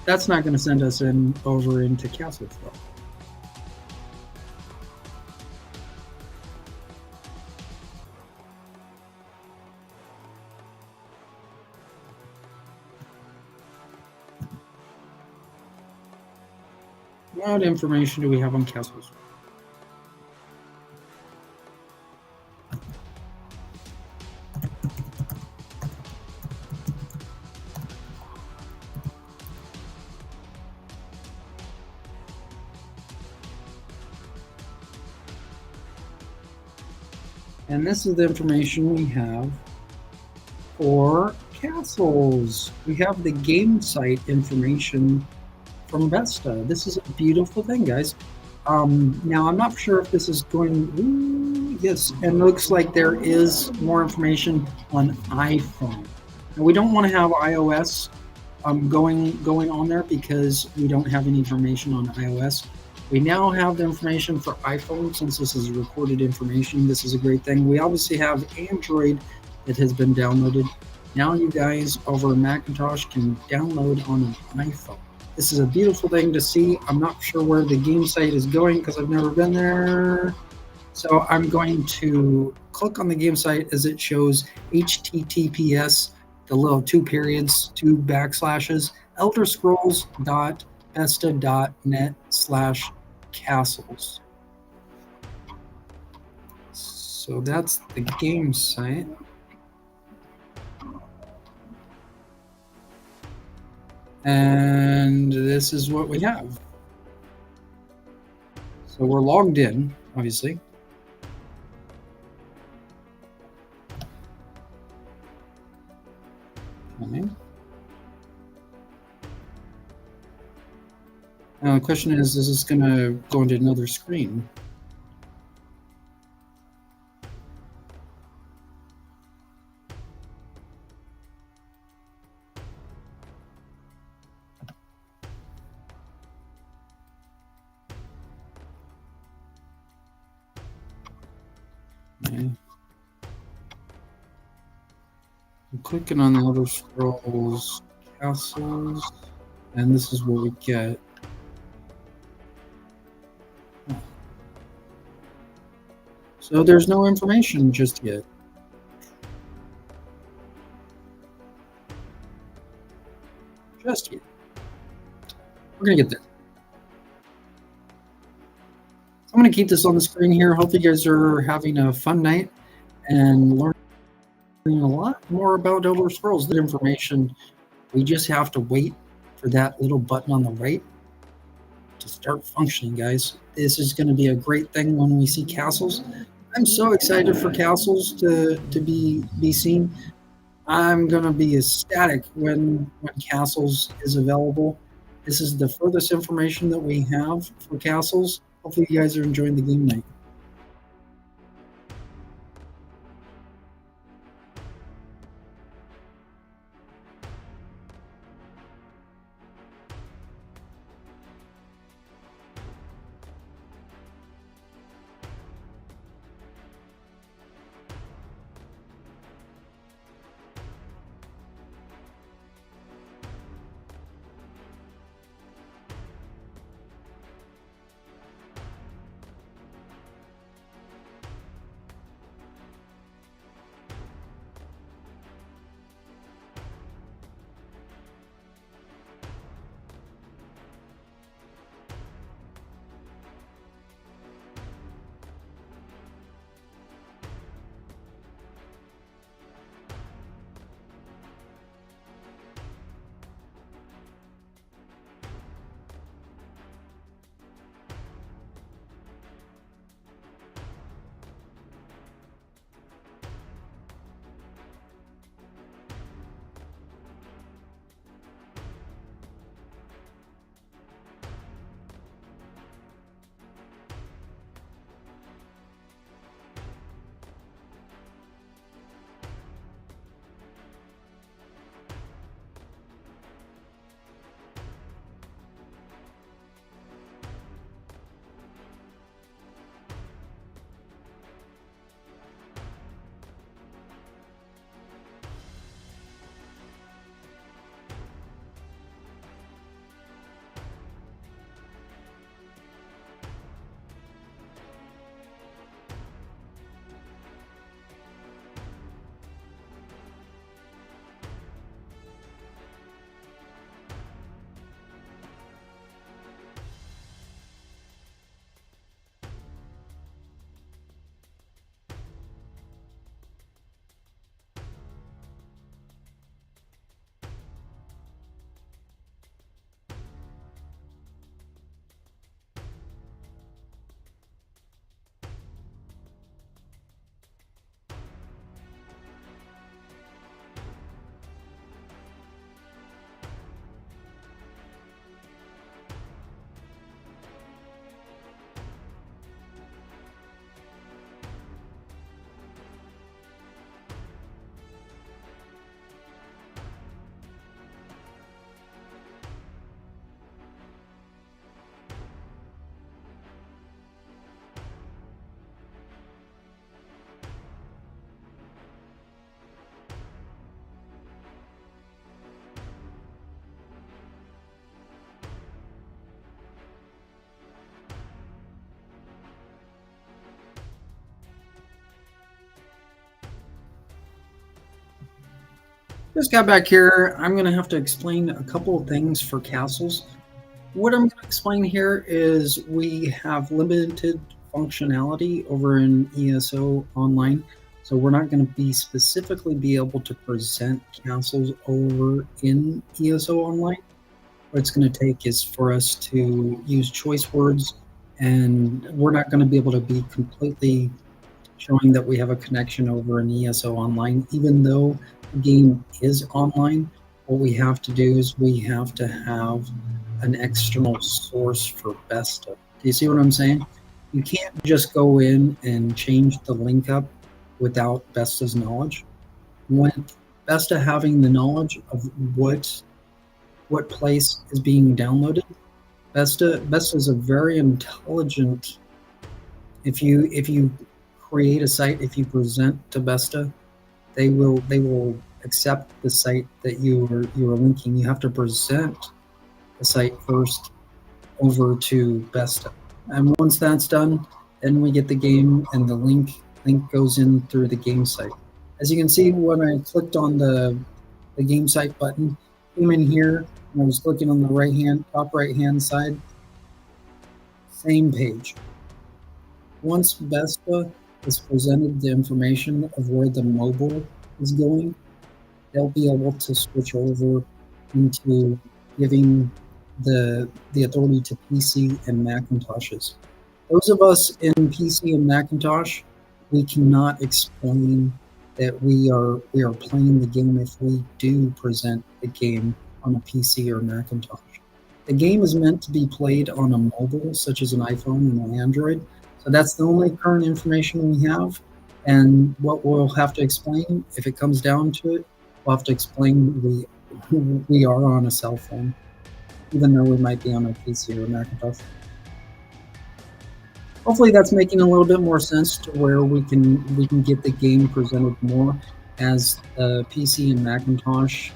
That's not going to send us over into castles though. What information do we have on castles? And this is the information we have for castles. We have the game site information from Vesta. This is a beautiful thing, guys. Now, I'm not sure if this is going... Ooh, yes, and it looks like there is more information on iPhone. Now, we don't want to have iOS going on there because we don't have any information on iOS. We now have the information for iPhone since this is recorded information. This is a great thing. We obviously have Android that has been downloaded. Now you guys over Macintosh can download on an iPhone. This is a beautiful thing to see. I'm not sure where the game site is going because I've never been there. So I'm going to click on the game site as it shows HTTPS, the little 2 periods, 2 backslashes, elderscrolls.besta.net/castles. So that's the game site. And this is what we have. So we're logged in, obviously. Okay. Now the question is this going to go into another screen? Okay. I'm clicking on the Elder Scrolls Castles, and this is what we get. So there's no information just yet. Just yet. We're going to get there. I'm going to keep this on the screen here. Hope you guys are having a fun night and learning a lot more about Elder Scrolls. The information, we just have to wait for that little button on the right to start functioning, guys. This is going to be a great thing when we see castles. I'm so excited for castles to be seen. I'm going to be ecstatic when castles is available. This is the furthest information that we have for castles. Hopefully you guys are enjoying the game night. Just got back here. I'm going to have to explain a couple of things for castles. What I'm going to explain here is we have limited functionality over in ESO Online. So we're not going to be specifically be able to present castles over in ESO Online. What it's going to take is for us to use choice words, and we're not going to be able to be completely showing that we have a connection over in ESO Online, even though the game is online. What we have to do is we have to have an external source for Besta. Do you see what I'm saying? You can't just go in and change the link up without Besta's knowledge. When Besta having the knowledge of what place is being downloaded, Besta is a very intelligent. If you create a site, if you present to Besta, they will accept the site that you are linking. You have to present the site first over to Besta, and once that's done, then we get the game, and the link goes in through the game site. As you can see, when I clicked on the game site button, came in here, and I was clicking on the top right hand side, same page. Once Besta is presented the information of where the mobile is going, they'll be able to switch over into giving the authority to PC and Macintoshes. Those of us in PC and Macintosh, we cannot explain that we are playing the game if we do present the game on a PC or Macintosh. The game is meant to be played on a mobile, such as an iPhone and an Android. So that's the only current information we have. And what we'll have to explain, if it comes down to it, we'll have to explain we are on a cell phone, even though we might be on a PC or a Macintosh. Hopefully that's making a little bit more sense to where we can get the game presented more as PC and Macintosh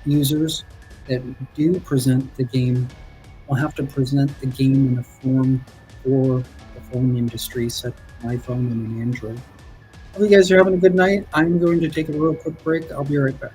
users that do present the game will have to present the game in a form for the phone industry, such as an iPhone and an Android. Hope you guys are having a good night. I'm going to take a real quick break. I'll be right back.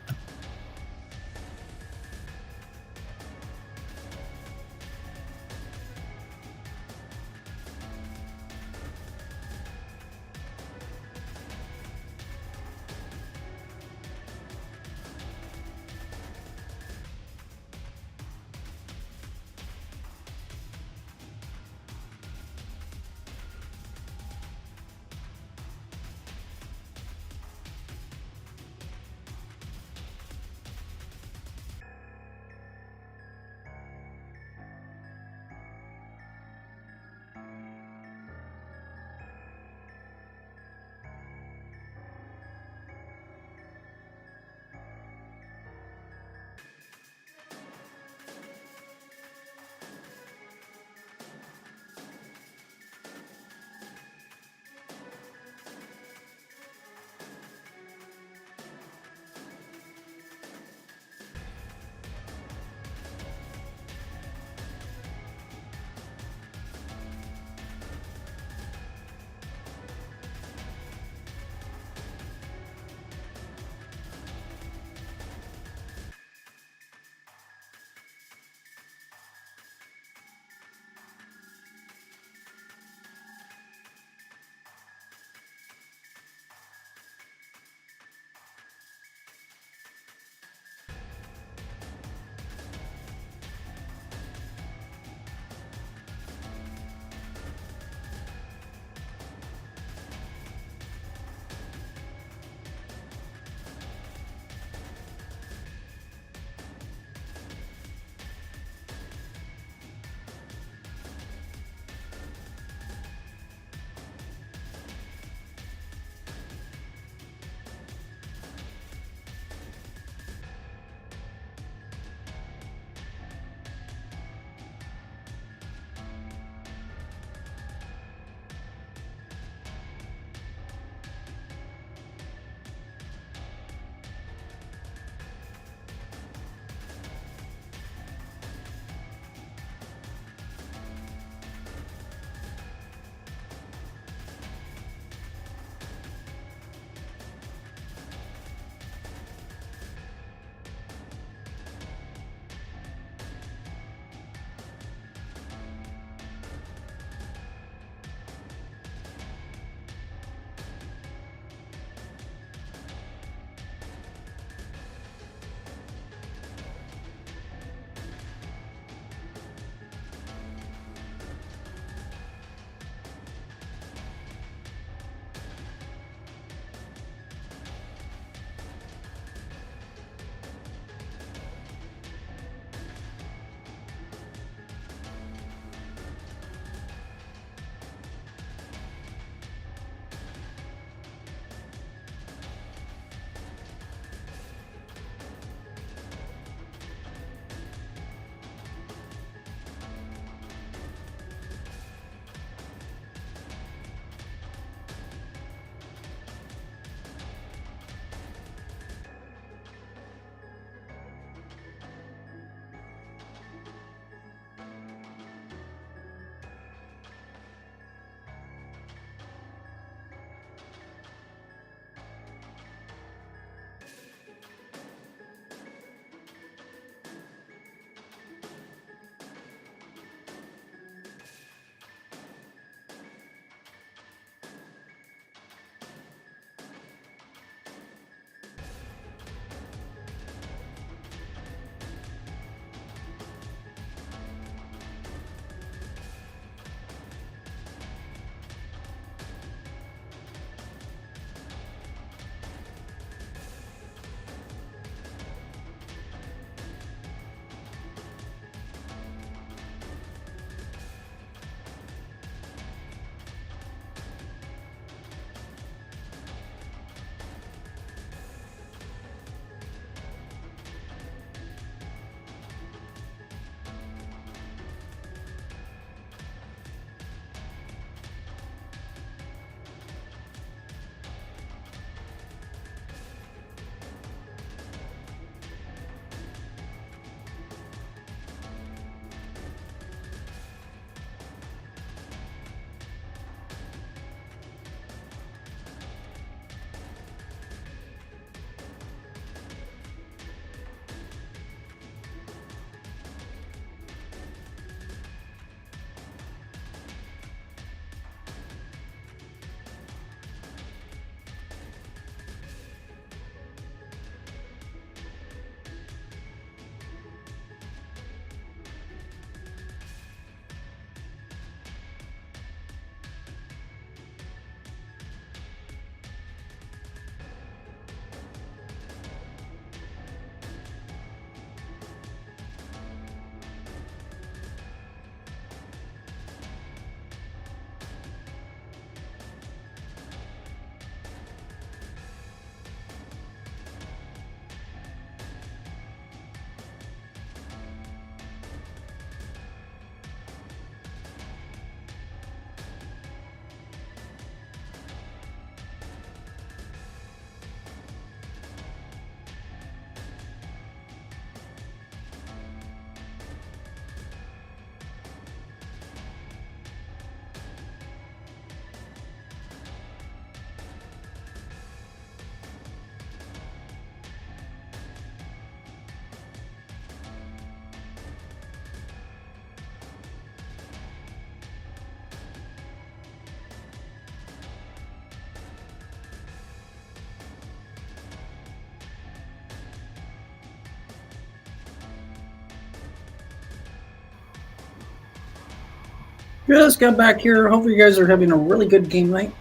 Just got back here. Hopefully you guys are having a really good game night.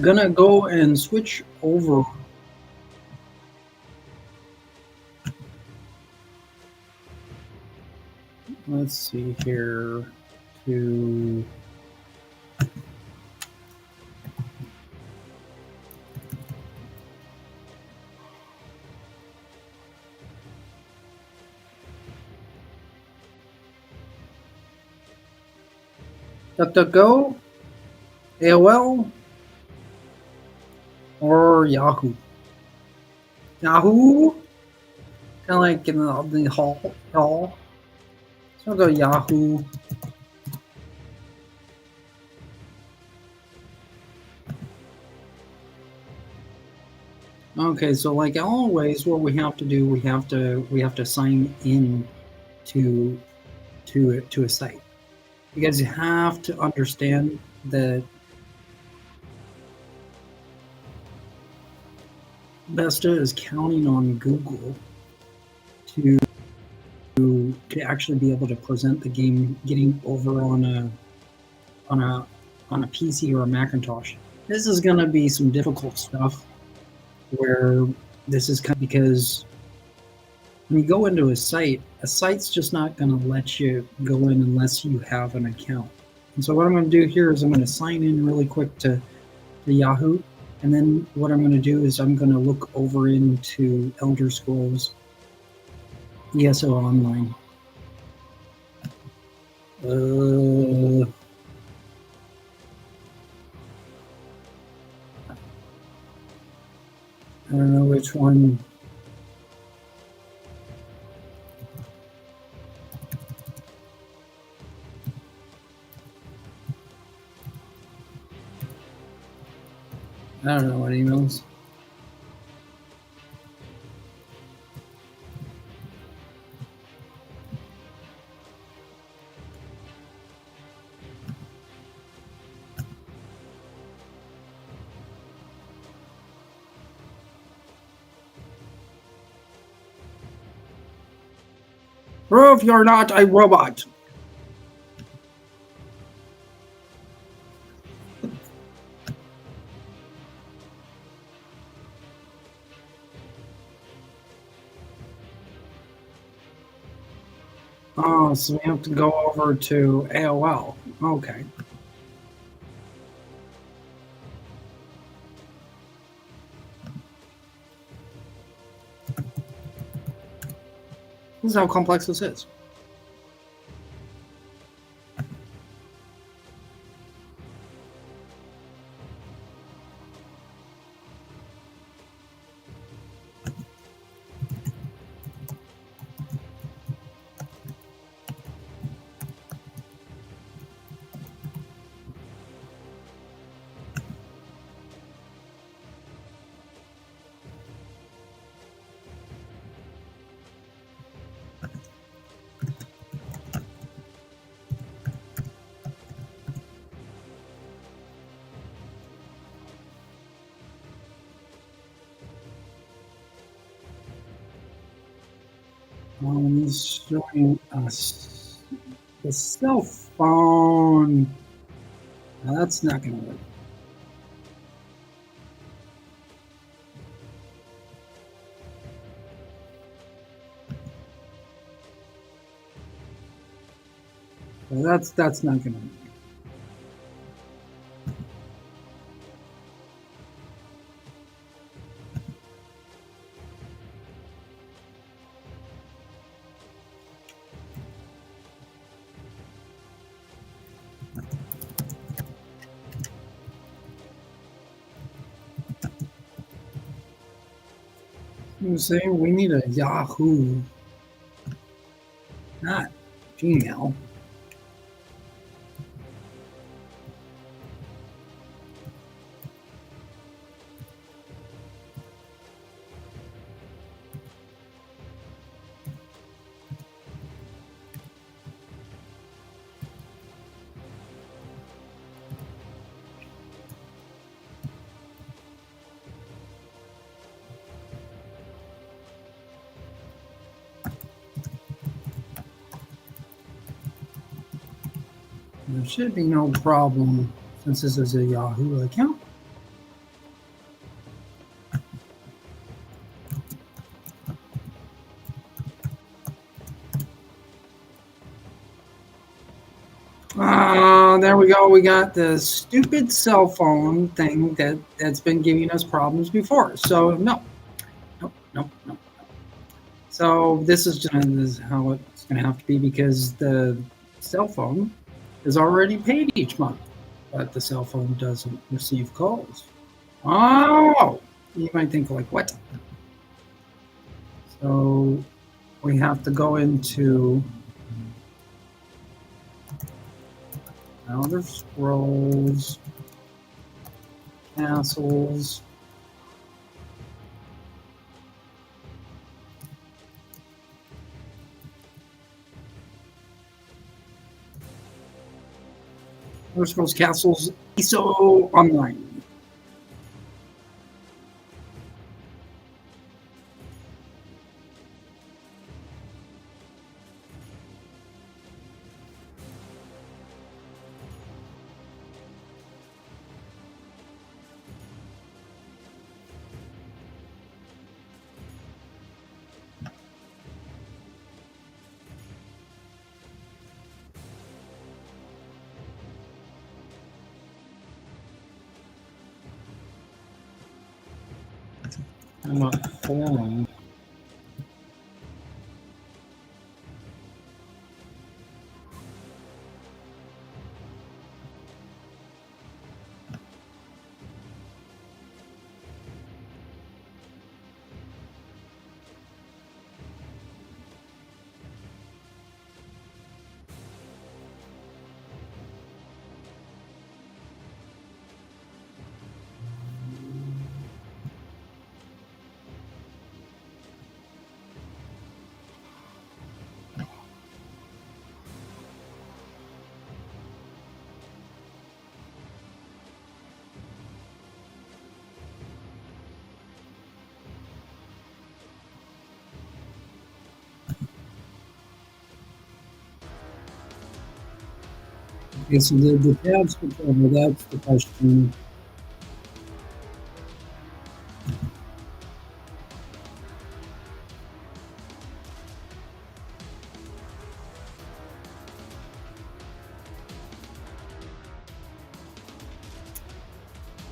Gonna go and switch over. Let's see here to DuckDuckGo, AOL, or Yahoo. Yahoo, kind of like in the hall. So I'll go Yahoo. Okay, so like always, what we have to do, we have to sign in to a site. You guys have to understand that Vesta is counting on Google to actually be able to present the game getting over on a PC or a Macintosh. This is going to be some difficult stuff where this is kind of because when you go into a site's just not going to let you go in unless you have an account. And so what I'm going to do here is I'm going to sign in really quick to Yahoo. And then what I'm going to do is I'm going to look over into Elder Scrolls ESO Online. I don't know which one. I don't know what emails. Prove you're not a robot. Oh, so we have to go over to AOL. Okay. This is how complex this is. It's showing us the cell phone. Now that's not going to work. So that's not going to work. I'm saying we need a Yahoo, not Gmail. should be no problem since this is a Yahoo account. There we go. We got the stupid cell phone thing that's been giving us problems before. So no. So this is how it's going to have to be because the cell phone is already paid each month, but the cell phone doesn't receive calls. Oh, you might think like what? So we have to go into Elder Scrolls, Castles. Elder Scrolls Castles ESO Online. I'm not forum. Okay, so the tab switch over, that's the question.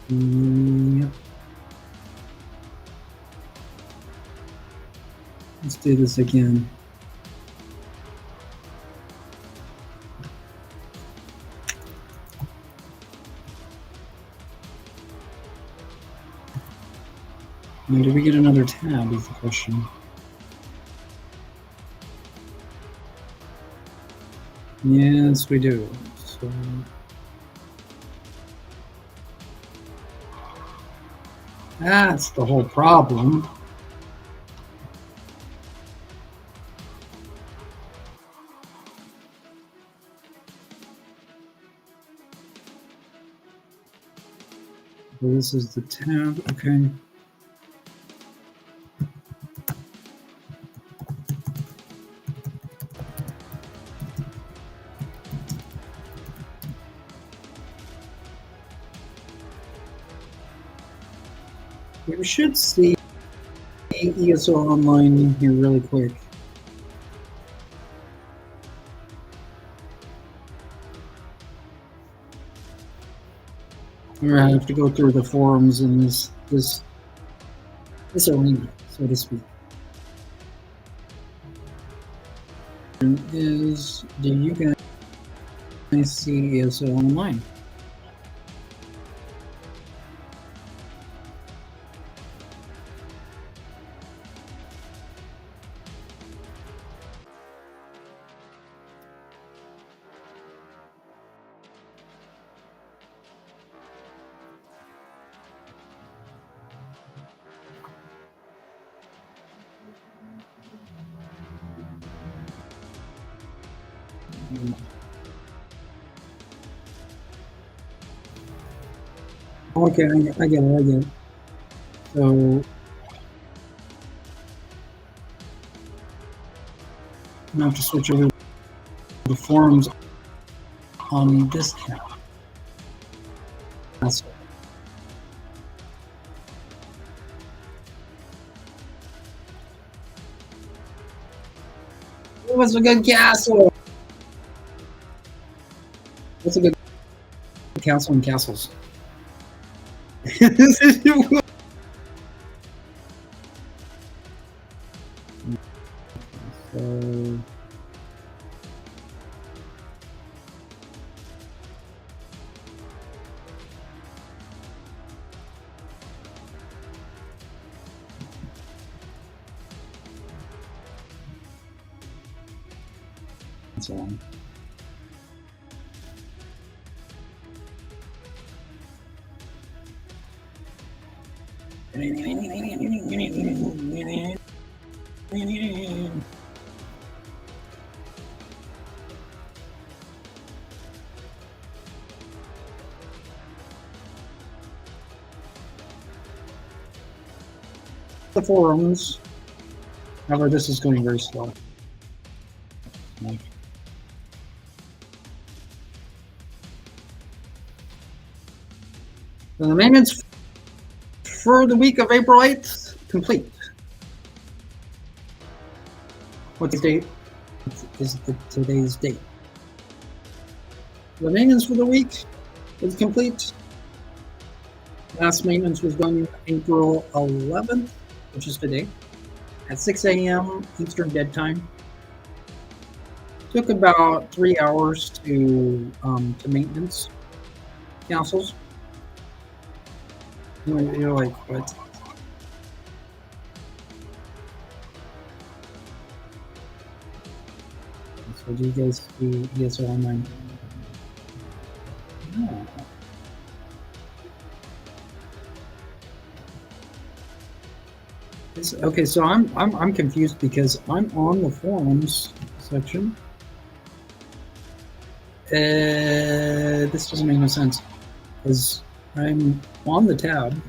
Yep. Let's do this again. And do we get another tab is the question. Yes, we do. So that's the whole problem. So this is the tab, okay. We should see ESO Online here really quick. We're gonna have to go through the forums in this arena, so to speak. Do you guys see ESO Online? Okay, I get it. So I have to switch over to the forums on this castle. It was a good castle. What's a good castle in castles? So so on. The forums. However, this is going very slow. So the maintenance for the week of April 8th complete. What's the date? Is today's date? The maintenance for the week is complete. Last maintenance was done April 11th, which is today, at 6 a.m. Eastern Dead Time. Took about 3 hours to maintenance castles. You're like, what? So do you guys see ESO Online? No. Okay, so I'm confused because I'm on the forums section. This doesn't make no sense because I'm on the tab.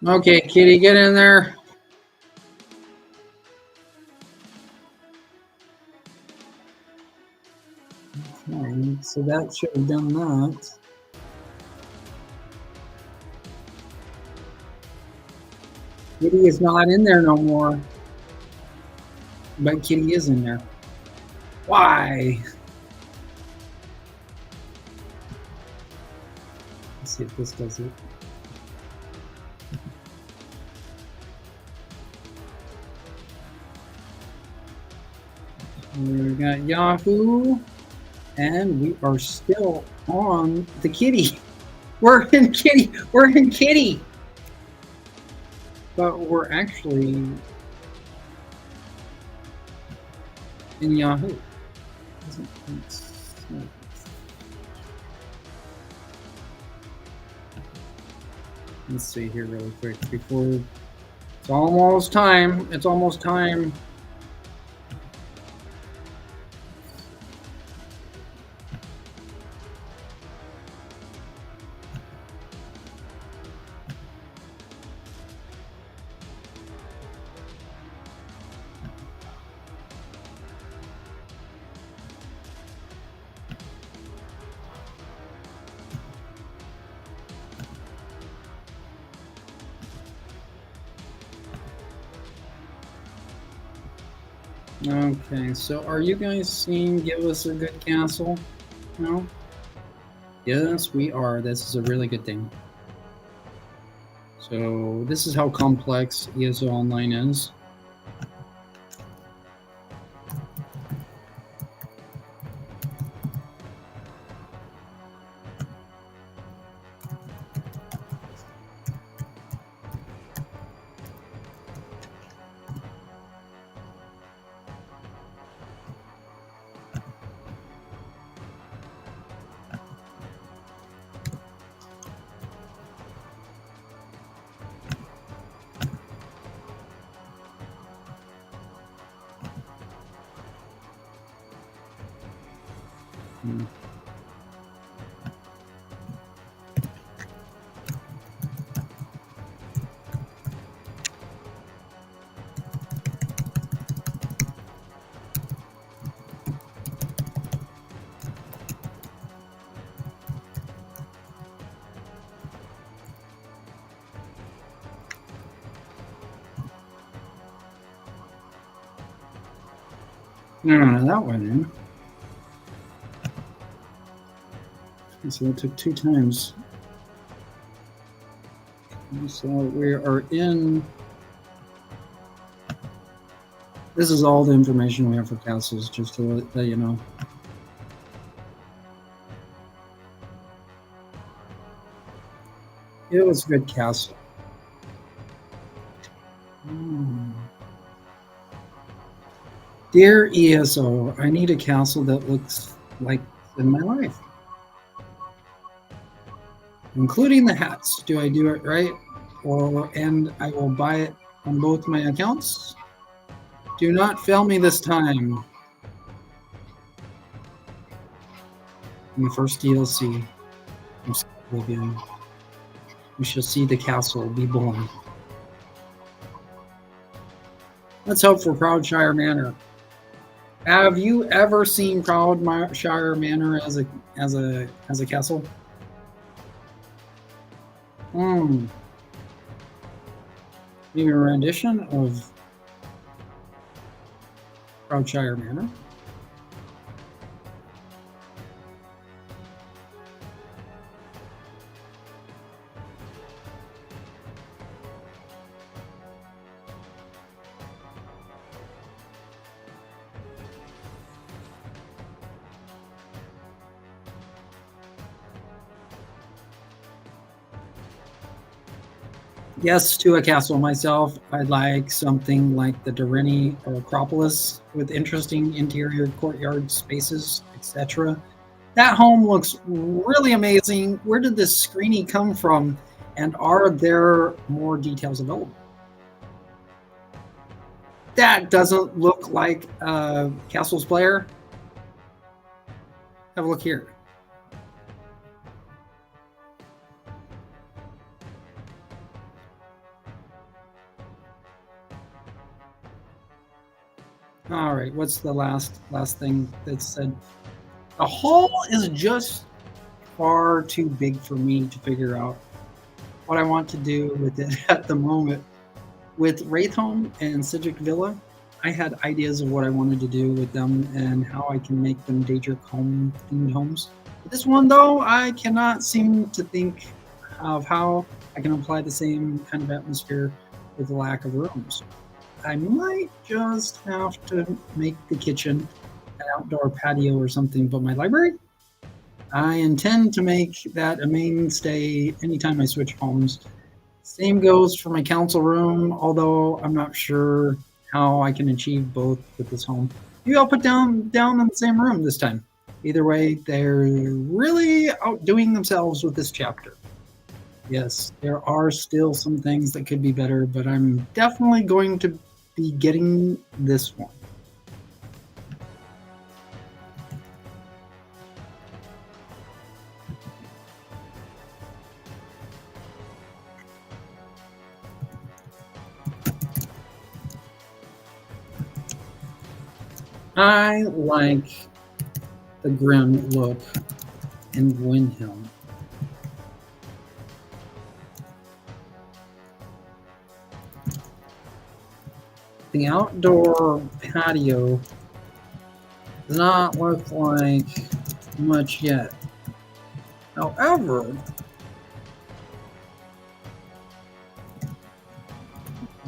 Okay, kitty, get in there. Okay, so that should have done that. Kitty is not in there no more. But Kitty is in there. Why? Let's see if this does it. We got Yahoo, and we are still on the kitty. We're in kitty. We're in kitty. But we're actually in Yahoo. Let's see here really quick before it's almost time. It's almost time. Okay, so are you guys seeing Give Us a Good Castle? No? Yes, we are. This is a really good thing. So this is how complex ESO Online is. No, that went in. So it took 2 times. So we are in. This is all the information we have for castles, just to let you know. It was a good castle. Dear ESO, I need a castle that looks like in my life. Including the hats. Do I do it right? And I will buy it on both my accounts. Do not fail me this time. In the first DLC, we shall see the castle be born. Let's hope for Proudshire Manor. Have you ever seen Proudshire Manor as a castle? Maybe a rendition of Proudshire Manor. Yes, to a castle myself. I'd like something like the Darini or Acropolis with interesting interior courtyard spaces, etc. That home looks really amazing. Where did this screeny come from? And are there more details available? That doesn't look like a Castles player. Have a look here. All right, what's the last thing that said? The hall is just far too big for me to figure out what I want to do with it at the moment. With Wraithhome and Cedric Villa, I had ideas of what I wanted to do with them and how I can make them Daedric home themed homes. With this one, though, I cannot seem to think of how I can apply the same kind of atmosphere with the lack of rooms. I might just have to make the kitchen an outdoor patio or something, but my library? I intend to make that a mainstay anytime I switch homes. Same goes for my council room, although I'm not sure how I can achieve both with this home. Maybe I'll put down in the same room this time. Either way, they're really outdoing themselves with this chapter. Yes, there are still some things that could be better, but I'm definitely going to be getting this one. I like the grim look in Gwynhill. The outdoor patio does not look like much yet. However,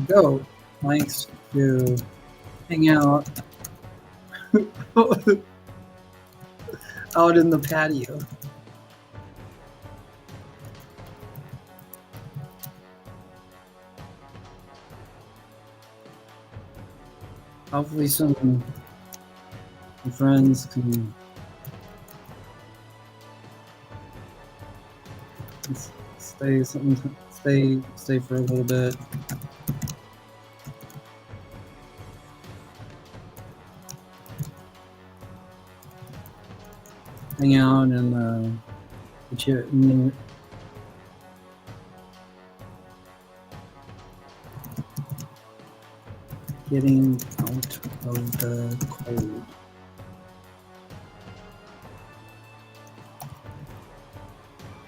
Goat likes to hang out out in the patio. Hopefully some friends can stay for a little bit. Hang out and getting out of the cold.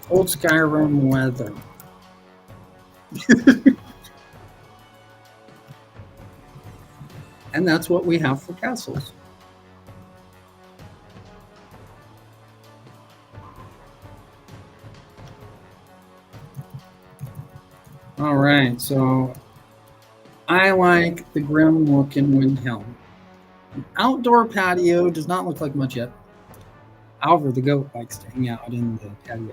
Old Skyrim weather. And that's what we have for castles. All right, so I like the grim look in Windhelm. An outdoor patio does not look like much yet. However, the goat likes to hang out in the patio.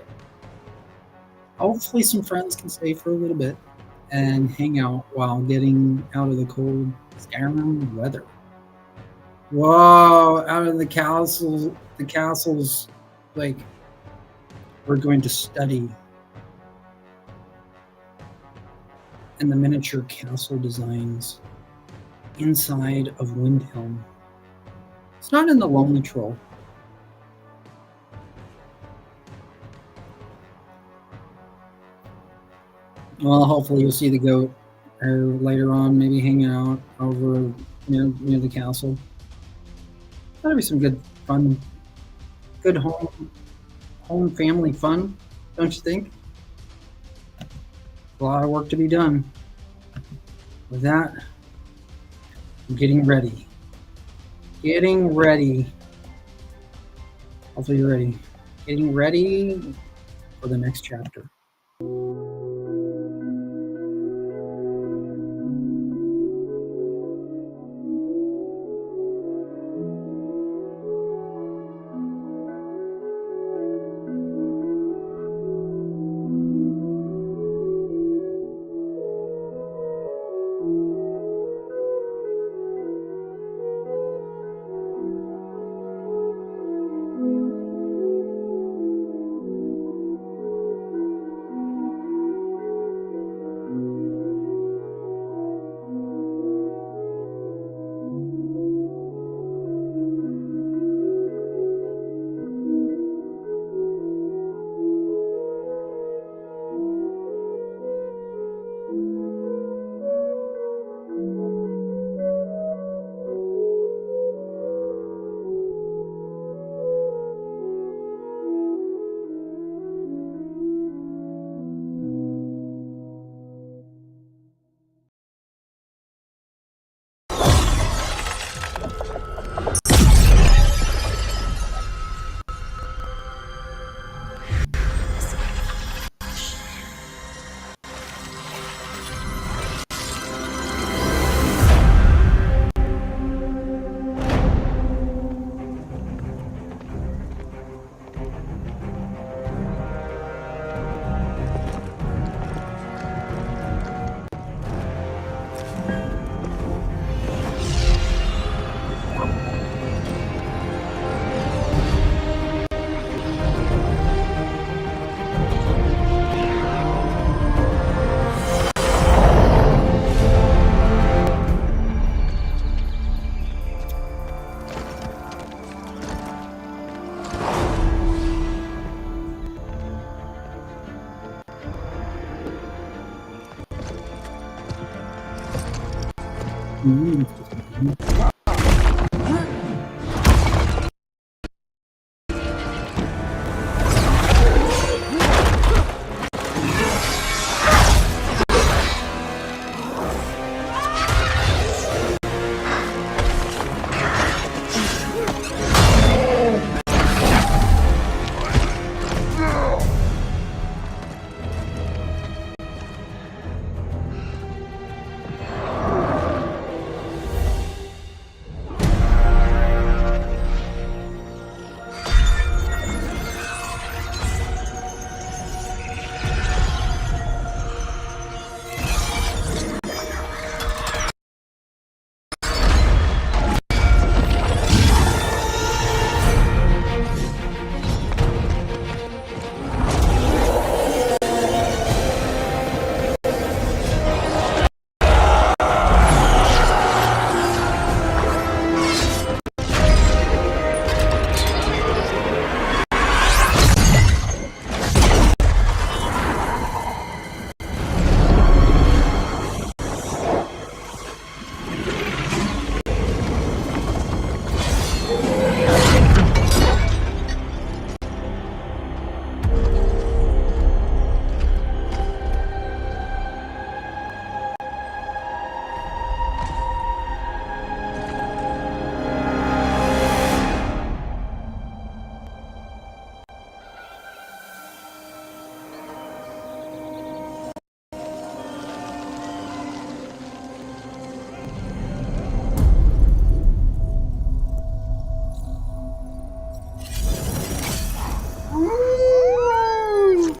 Hopefully, some friends can stay for a little bit and hang out while getting out of the cold Skyrim weather. Whoa, out of the castles, like, we're going to study. And the miniature castle designs inside of Windhelm. It's not in the Lonely Troll. Well, hopefully you'll see the goat or later on, maybe hanging out over near the castle. That'll be some good fun, good home family fun, don't you think? A lot of work to be done. With that, I'm getting ready. Getting ready. Hopefully you're ready. Getting ready for the next chapter.